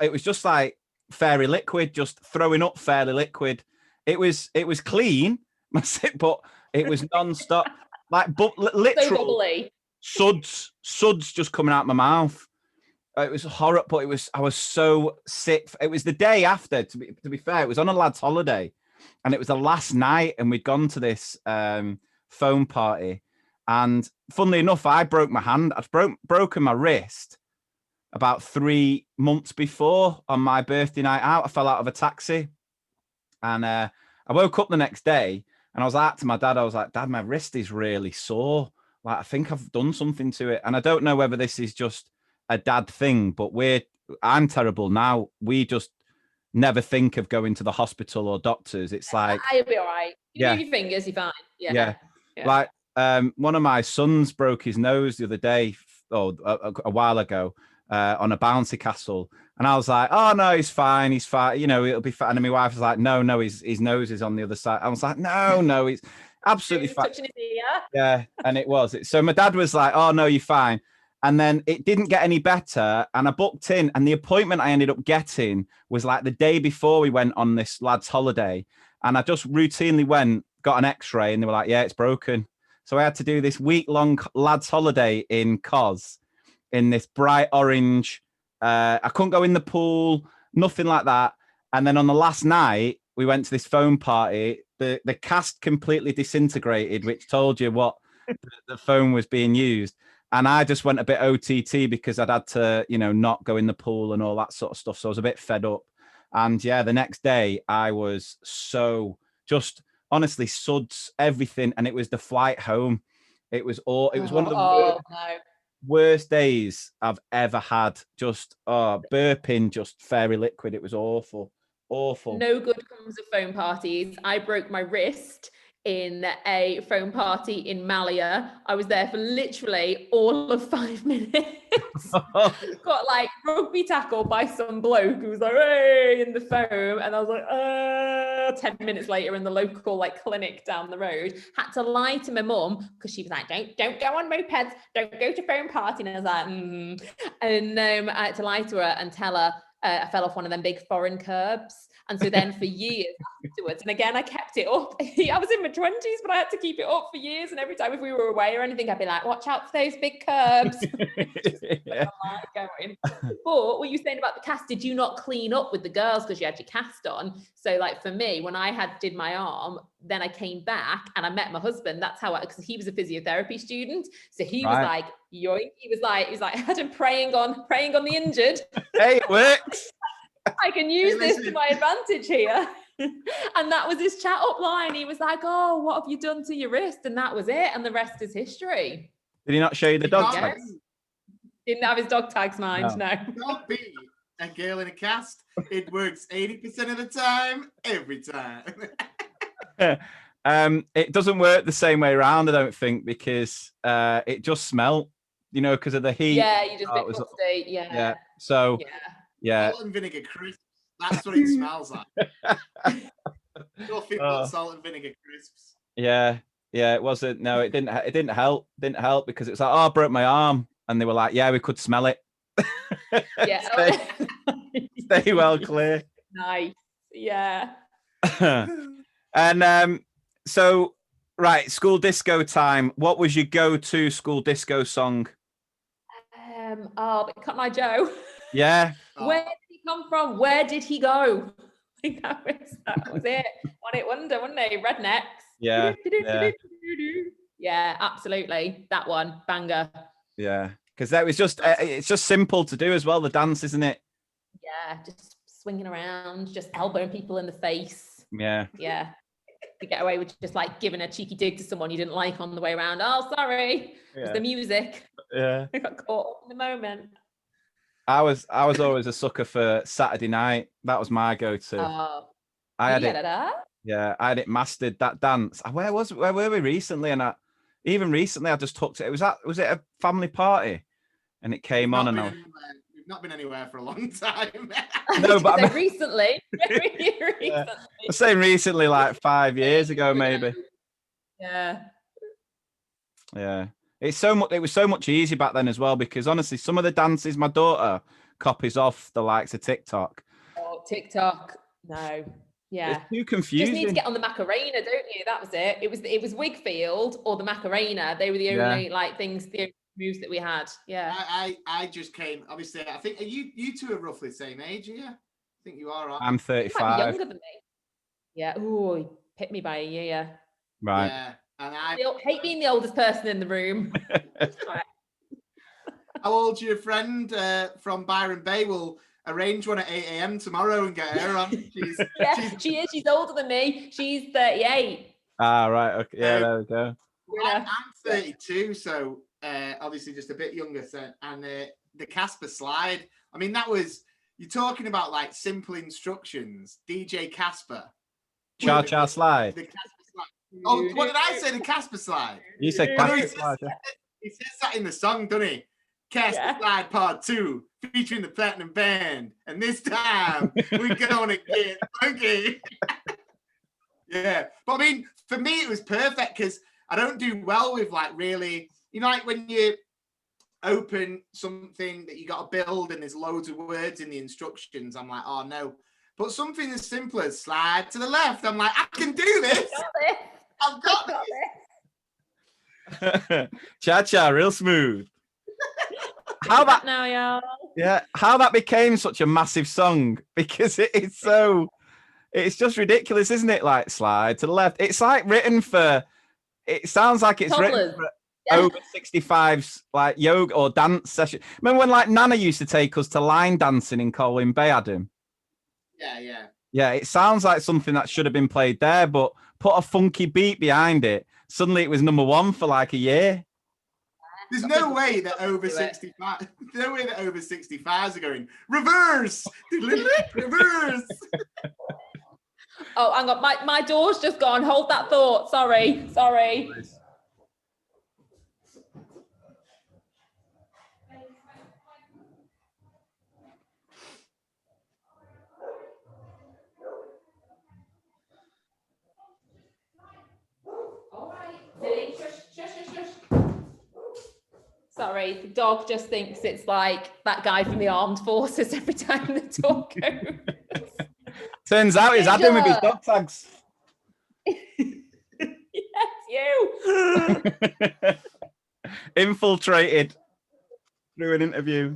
It was just like fairy liquid, just throwing up fairy liquid. It was clean, but it was non-stop. Like, but literally suds just coming out my mouth. It was horrible, but I was so sick. It was the day after, to be fair, it was on a lad's holiday and it was the last night and we'd gone to this foam party. And funnily enough, I broke my hand. I'd broken my wrist about 3 months before on my birthday night out. I fell out of a taxi and I woke up the next day and I was like to my dad, I was like, Dad, my wrist is really sore. Like, I think I've done something to it. And I don't know whether this is just a dad thing, but I'm terrible now. We just never think of going to the hospital or doctors. It's like, you'll be all right. You move your fingers, you're fine. Yeah. Like, one of my sons broke his nose the other day, a while ago, on a bouncy castle. And I was like, oh no, he's fine. You know, it'll be fine. And my wife was like, no, his nose is on the other side. I was like, no, he's absolutely fine. Touching his ear. Yeah, and it was. So my dad was like, oh no, you're fine. And then it didn't get any better. And I booked in, and the appointment I ended up getting was like the day before we went on this lad's holiday. And I just routinely got an x-ray, and they were like, yeah, it's broken. So I had to do this week-long lad's holiday in Cos in this bright orange. I couldn't go in the pool, nothing like that. And then on the last night, we went to this foam party. The cast completely disintegrated, which told you what the foam was being used. And I just went a bit OTT because I'd had to, not go in the pool and all that sort of stuff. So I was a bit fed up. And yeah, the next day I was so just honestly suds, everything. And it was the flight home. It was one of the worst days I've ever had. Just burping, just fairy liquid. It was awful. No good comes of foam parties. I broke my wrist in a foam party in Malia. I was there for literally all of 5 minutes. Got like rugby tackled by some bloke who was like, hey, in the foam. And I was like, 10 minutes later in the local like clinic down the road, had to lie to my mum because she was like, don't go on mopeds, don't go to foam party. And I was like, And I had to lie to her and tell her I fell off one of them big foreign curbs. And so then for years afterwards, and again, I kept it up. I was in my 20s, but I had to keep it up for years. And every time if we were away or anything, I'd be like, watch out for those big curbs. But what were you saying about the cast? Did you not clean up with the girls because you had your cast on? So like for me, when I did my arm, then I came back and I met my husband. That's how because he was a physiotherapy student. So he was like, yoink. He was like, I had him preying on the injured. Hey, it works. I can use this to my advantage here. And that was his chat up line. He was like, oh, what have you done to your wrist? And that was it. And the rest is history. Did he not show you the dog tags? Didn't have his dog tags, mind, no. Don't be a girl in a cast. It works 80% of the time, every time. It doesn't work the same way around, I don't think, because it just smelt, because of the heat. Yeah, you just bit crusty. Yeah. So... Yeah. Salt and vinegar crisps. That's what it smells like. Nothing but salt and vinegar crisps. Yeah. It wasn't. No, it didn't help. Didn't help because it was like, oh, I broke my arm. And they were like, yeah, we could smell it. Yeah. Stay well clear. Nice. Yeah. And so, right, school disco time. What was your go-to school disco song? But Cut My Joe. Yeah. Where did he come from? Where did he go? Like that was it. One Hit Wonder, wasn't it? Rednecks. Yeah. Yeah. Yeah, absolutely. That one, banger. Yeah. Because that was just, it's just simple to do as well, the dance, isn't it? Yeah, just swinging around, just elbowing people in the face. Yeah. Yeah. To get away with just like giving a cheeky dig to someone you didn't like on the way around. Oh, sorry. It was the music. Yeah. I got caught up in the moment. I was always a sucker for Saturday Night. That was my go-to. I had it. Yeah, I had it mastered, that dance. Where were we recently? And even recently I just hooked it. Was it a family party? And it came on and we've not been anywhere for a long time. No, but I mean, recently. Yeah. I'm saying recently, like 5 years ago, maybe. Yeah. Yeah. It was so much easier back then as well, because honestly, some of the dances my daughter copies off the likes of TikTok. Oh, TikTok. No. Yeah. It's too confusing. Just need to get on the Macarena, don't you? That was it. It was Wigfield or the Macarena. They were the only the moves that we had. Yeah. I just came, obviously, I think you two are roughly the same age, yeah? I think you are. I'm 35. You might be younger than me. Yeah. Oh, he hit me by a year. Right. Yeah. And I hate being the oldest person in the room. How old's your friend from Byron Bay? We'll arrange one at 8 a.m. tomorrow and get her on. She is. She's older than me. She's 38. Right. Okay. Yeah, there we go. I'm 32, so obviously just a bit younger. So, and the Casper slide. I mean, you're talking about like simple instructions. DJ Casper. Cha-cha slide. The Casper slide. Oh, what did I say? The Casper slide. You said Casper slide. He says that in the song, doesn't he? Casper Slide Part 2, featuring the Platinum Band. And this time, we're going to get funky. Yeah. But I mean, for me, it was perfect because I don't do well with like really, like when you open something that you got to build and there's loads of words in the instructions, I'm like, oh no. But something as simple as slide to the left, I'm like, I can do this. I've got this. Cha-cha, real smooth. How that now, y'all? Yeah, how that became such a massive song, because it's just ridiculous, isn't it? Like slide to the left. It's like written for. It sounds like it's written for over 65's like yoga or dance session. Remember when like Nana used to take us to line dancing in Colwyn Bay, Adam? Yeah. Yeah, it sounds like something that should have been played there, but put a funky beat behind it. Suddenly it was number one for like a year. There's no way that over 65. No way that over 65s are going reverse, reverse. Oh, hang on, my door's just gone. Hold that thought. Sorry. All right, shush. Sorry, the dog just thinks it's like that guy from the armed forces every time the door goes. Turns out he's Adam with his dog tags. Yes, you. Infiltrated through an interview.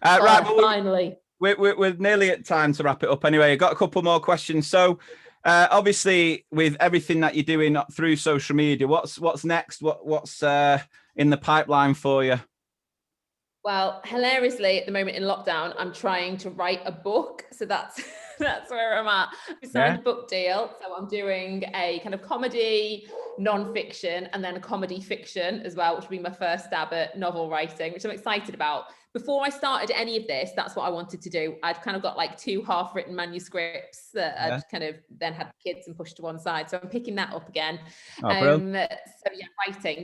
Right, well, finally. We're nearly at time to wrap it up anyway. I've got a couple more questions. So obviously with everything that you're doing through social media, what's next? What's in the pipeline for you? Well, hilariously, at the moment in lockdown, I'm trying to write a book. So that's where I'm at. We signed a book deal. So I'm doing a kind of comedy, non-fiction, and then a comedy fiction as well, which will be my first stab at novel writing, which I'm excited about. Before I started any of this, that's what I wanted to do. I'd kind of got like 2 half-written manuscripts that I'd kind of then had kids and pushed to one side. So I'm picking that up again. Writing.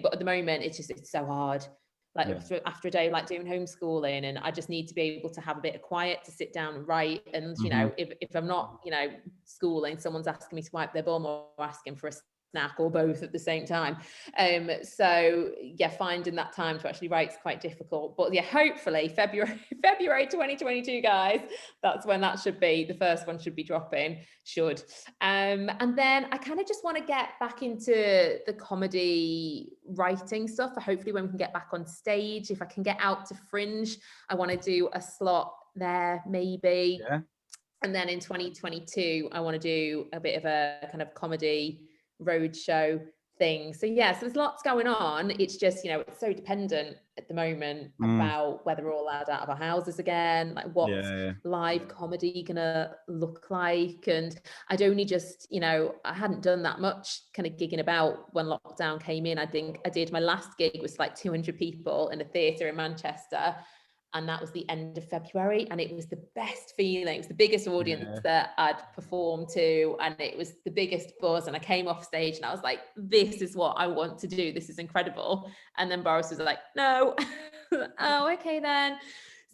But at the moment, it's so hard. Like after a day like doing homeschooling, and I just need to be able to have a bit of quiet to sit down and write. And you know, if I'm not schooling, someone's asking me to wipe their bum or asking for a snack or both at the same time. So yeah, finding that time to actually write is quite difficult. But yeah, hopefully February 2022, guys, that's when that should be. The first one should be dropping. And then I kind of just want to get back into the comedy writing stuff. Hopefully when we can get back on stage, if I can get out to Fringe, I want to do a slot there maybe. Yeah. And then in 2022, I want to do a bit of a kind of comedy roadshow thing. So yeah, so there's lots going on. It's just, it's so dependent at the moment about whether we're all allowed out of our houses again, like what's live comedy gonna look like. And I'd only just, I hadn't done that much kind of gigging about when lockdown came in. I think I did, my last gig was like 200 people in a theatre in Manchester. And that was the end of February. And it was the best feeling. It was the biggest audience that I'd performed to. And it was the biggest buzz. And I came off stage and I was like, this is what I want to do. This is incredible. And then Boris was like, no. Oh, okay then.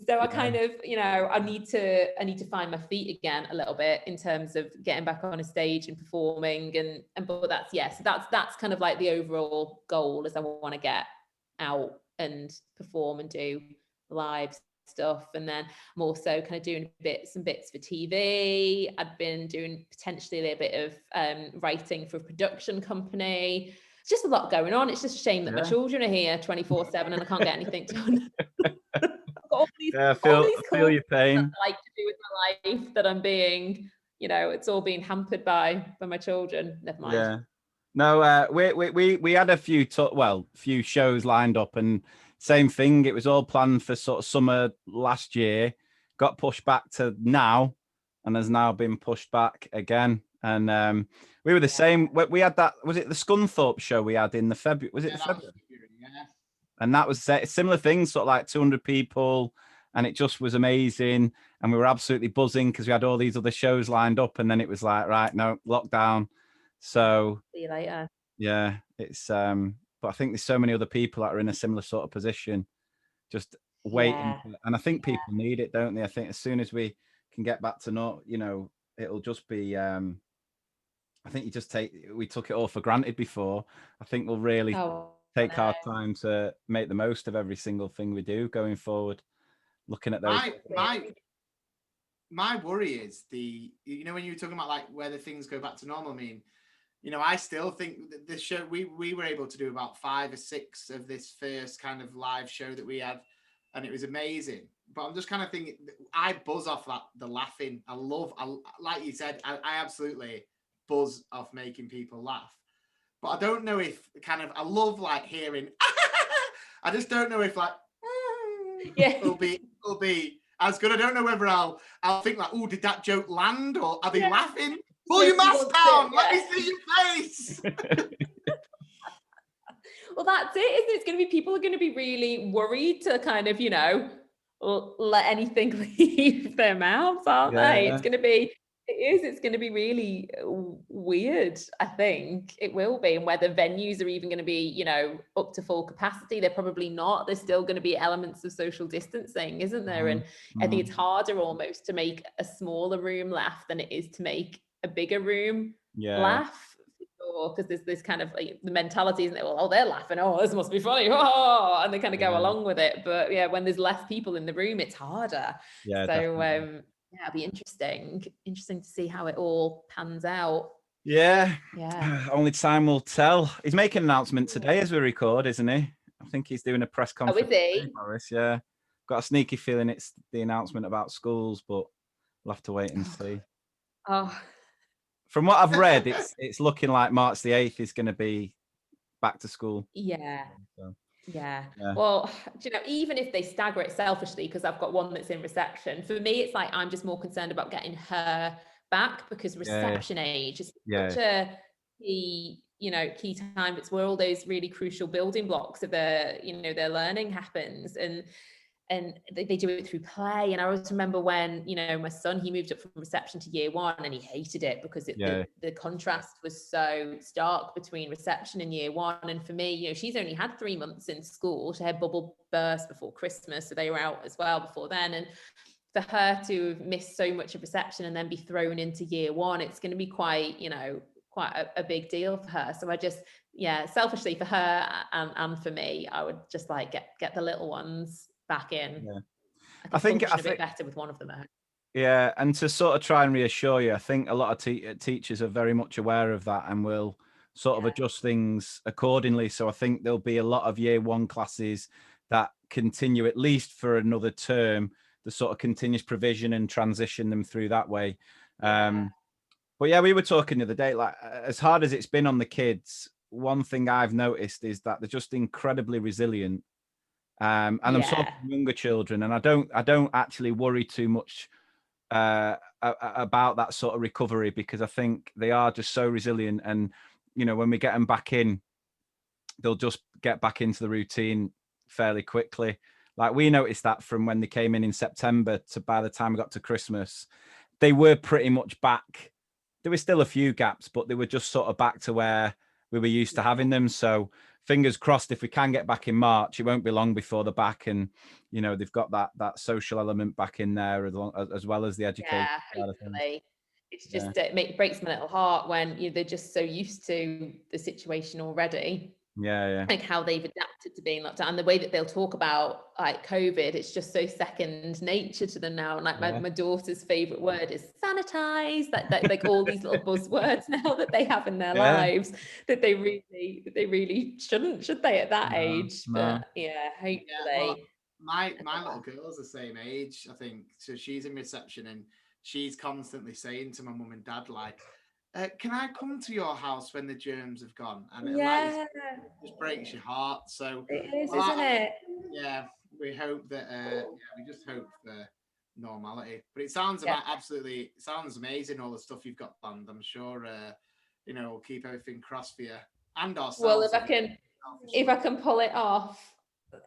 So I kind of, I need to find my feet again a little bit in terms of getting back on a stage and performing. And but that's kind of like the overall goal, is I want to get out and perform and do live stuff. And then I'm also kind of doing some bits for TV. I've been doing potentially a little bit of writing for a production company. It's just a lot going on. It's just a shame that my children are here 24/7 and I can't get anything done. I've got all these, I feel your pain. That I like to do with my life that I'm being, it's all being hampered by my children. Never mind. Yeah. No, we had a few shows lined up, and same thing. It was all planned for sort of summer last year, got pushed back to now, and has now been pushed back again. And we were the same. We had that. Was it the Scunthorpe show we had in the February? Was it the February? And that was a similar thing, sort of like 200 people, and it just was amazing. And we were absolutely buzzing because we had all these other shows lined up, and then it was like, right, no, lockdown. So see you later. Yeah, it's but I think there's so many other people that are in a similar sort of position, just waiting. And I think people need it, don't they? I think as soon as we can get back to it'll just be I think we took it all for granted before. I think we'll really take our time to make the most of every single thing we do going forward. Looking at those. My worry is when you were talking about like whether things go back to normal, I mean, I still think that the show, we were able to do about 5 or 6 of this first kind of live show that we had, and it was amazing. But I'm just kind of thinking, I buzz off the laughing. Like you said, I absolutely buzz off making people laugh. But I don't know if I love like hearing, I just don't know if like, it'll be as good. I don't know whether I'll think like, oh, did that joke land, or are they laughing? Pull your mask down. Let me see your face. Well, that's it. It's going to be, people are going to be really worried to kind of, let anything leave their mouths, aren't they? It's going to be really weird. I think it will be. And whether venues are even going to be, up to full capacity, they're probably not. There's still going to be elements of social distancing, isn't there? And I think it's harder almost to make a smaller room laugh than it is to make a bigger room laugh, because there's this kind of like the mentality, isn't it? Well, oh, they're laughing, oh, this must be funny, oh, and they kind of go along with it. But when there's less people in the room, it's harder. So it'll be interesting to see how it all pans out. Only time will tell. He's making an announcement today as we record, isn't he? I think he's doing a press conference. Oh, is he? Boris, got a sneaky feeling it's the announcement about schools, but we'll have to wait and see. From what I've read, it's looking like March the 8th is going to be back to school. Well, even if they stagger it selfishly, because I've got one that's in reception, for me, it's like I'm just more concerned about getting her back, because reception age is such a key time. It's where all those really crucial building blocks of their learning happens. And they do it through play. And I always remember when, my son, he moved up from reception to year 1 and he hated it because the contrast was so stark between reception and year 1. And for me, she's only had 3 months in school. She had bubble burst before Christmas, so they were out as well before then. And for her to miss so much of reception and then be thrown into year 1, it's going to be quite quite a big deal for her. So I just, selfishly for her and for me, I would just like get the little ones back in. Yeah. I think function a bit better with one of them out. Yeah, and to sort of try and reassure you, I think a lot of teachers are very much aware of that and will sort of adjust things accordingly. So I think there'll be a lot of year one classes that continue at least for another term, the sort of continuous provision and transition them through that way. But yeah, we were talking the other day, like as hard as it's been on the kids, one thing I've noticed is that they're just incredibly resilient. And I'm talking younger children, and I don't actually worry too much about that sort of recovery, because I think they are just so resilient. And, you know, when we get them back in, they'll just get back into the routine fairly quickly. Like we noticed that from when they came in September to by the time we got to Christmas, they were pretty much back. There were still a few gaps, but they were just sort of back to where we were used to having them. So fingers crossed, if we can get back in March, it won't be long before they're back, and you know they've got that social element back in there as well as the education. Yeah, hopefully. It's just it breaks my little heart when they're just so used to the situation already. Yeah. Like how they've adapted to being locked down, and the way that they'll talk about like COVID, it's just so second nature to them now. And like my daughter's favorite word is sanitize. Like all these little buzzwords now that they have in their lives that they really shouldn't, should they, at that age? No. But hopefully. Well, my little girl's the same age, I think. So she's in reception, and she's constantly saying to my mum and dad, like, can I come to your house when the germs have gone? And it just breaks your heart. So it is, isn't it? Yeah, we hope that we just hope for normality. But it sounds it sounds amazing, all the stuff you've got planned. I'm sure we'll keep everything crossed for you and ourselves. Well, if I can pull it off.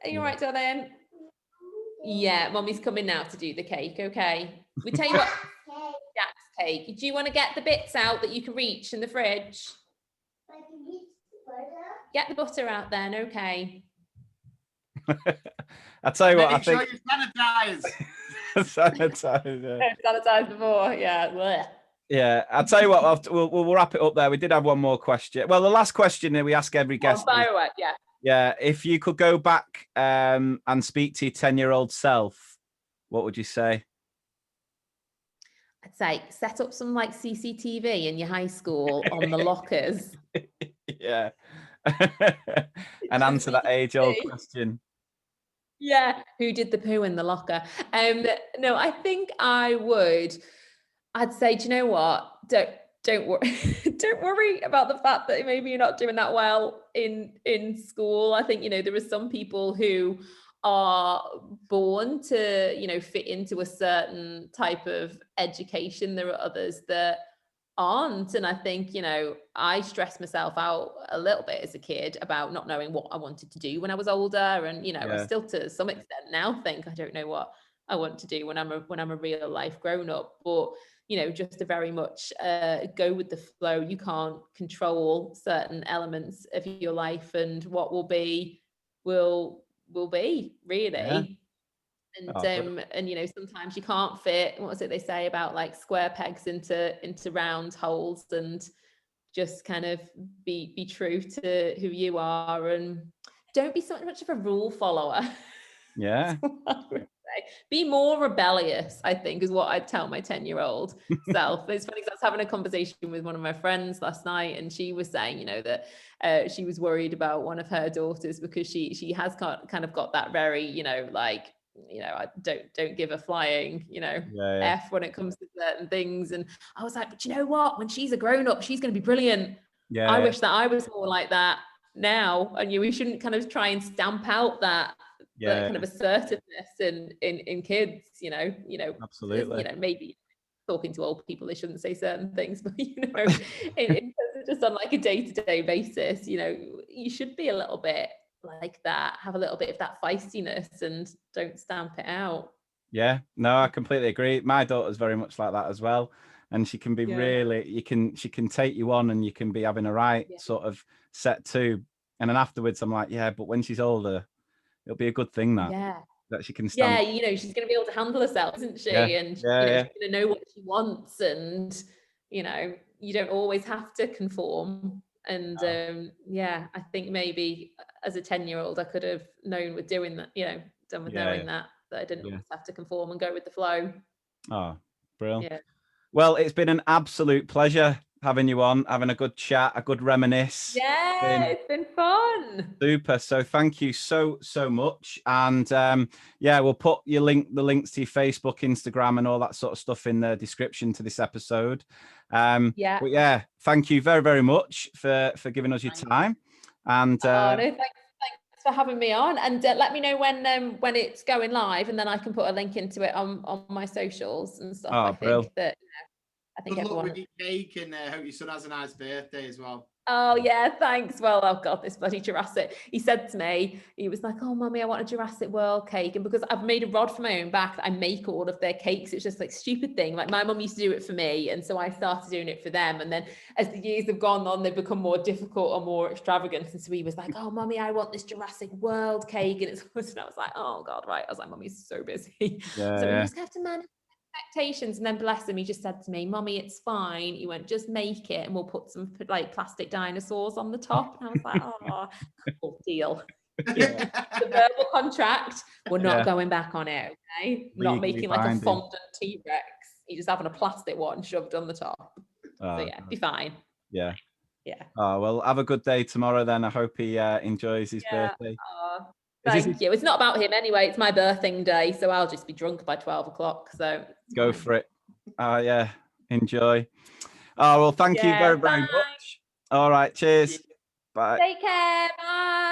Are you right, darling? Yeah, Mummy's coming now to do the cake, okay? We tell you what, Jack's cake. Do you want to get the bits out that you can reach in the fridge? Get the butter out then, okay? I'll tell you what, I think... Make sure you sanitize. Sanitize before, yeah. Yeah, I'll tell you what, we'll wrap it up there. We did have one more question. Well, the last question that we ask every guest is, yeah, if you could go back and speak to your 10-year-old self, what would you say? I'd say set up some like CCTV in your high school on the lockers. Yeah. And answer that age-old question. Yeah, who did the poo in the locker? No, I think I'd say, do you know what? Don't worry. Don't worry about the fact that maybe you're not doing that well in school. I think, there are some people who are born to, fit into a certain type of education. There are others that aren't. And I think, I stressed myself out a little bit as a kid about not knowing what I wanted to do when I was older. And, I still to some extent now think I don't know what I want to do when I'm a real life grown up. But just to very much go with the flow. You can't control certain elements of your life, and what will be will be, really. And sometimes you can't fit, what was it they say about like square pegs into round holes, and just kind of be true to who you are, and don't be so much of a rule follower. Yeah. Be more rebellious, I think, is what I'd tell my 10-year-old self. It's funny because I was having a conversation with one of my friends last night, and she was saying, that she was worried about one of her daughters because she has kind of got that very, I don't give a flying, F when it comes to certain things. And I was like, but you know what? When she's a grown up, she's going to be brilliant. Yeah. I wish that I was more like that now. And we shouldn't kind of try and stamp out that kind of assertiveness in kids, absolutely. Maybe talking to old people, they shouldn't say certain things, but in just on like a day-to-day basis, you should be a little bit like that, have a little bit of that feistiness, and don't stamp it out. Yeah, no, I completely agree. My daughter's very much like that as well, and she can be really, she can take you on, and you can be having a right sort of set to, and then afterwards I'm like, yeah, but when she's older, it'll be a good thing that she can stand. Yeah, she's going to be able to handle herself, isn't she? Yeah. And she's going to know what she wants, and you don't always have to conform. And I think maybe as a 10-year-old I could have known with doing that, done with knowing that I didn't always have to conform and go with the flow. Oh, brilliant. Yeah. Well, it's been an absolute pleasure having you on, having a good chat, a good reminisce. Yeah, it's been fun. Super. So thank you so much. And we'll put the links to your Facebook, Instagram, and all that sort of stuff in the description to this episode. But yeah, thank you very, very much for giving us your time. And no, thanks for having me on. And let me know when it's going live, and then I can put a link into it on my socials and stuff. I think that good luck with your cake, and hope your son has a nice birthday as well. Oh yeah, thanks. Well, oh god, this bloody Jurassic. He said to me, he was like, "Oh, mummy, I want a Jurassic World cake." And because I've made a rod for my own back, I make all of their cakes. It's just like stupid thing. Like my mum used to do it for me, and so I started doing it for them. And then as the years have gone on, they've become more difficult or more extravagant. And so he was like, "Oh, mummy, I want this Jurassic World cake." And I was like, "Oh god, right." I was like, "Mummy's so busy." So we just have to manage expectations. And then bless him, he just said to me, "Mummy, it's fine." He went, "Just make it and we'll put some like plastic dinosaurs on the top." And I was like, "Oh, cool, deal." The verbal contract, we're not going back on it, okay? Not making like a fondant T-Rex. You're just having a plastic one shoved on the top. So yeah, be fine. Yeah. Oh, well, have a good day tomorrow then. I hope he enjoys his birthday. Thank you. It's not about him anyway. It's my birthing day, so I'll just be drunk by 12 o'clock. So go for it. Enjoy. Oh, well, thank you very, very much. All right. Cheers. Bye. Take care. Bye.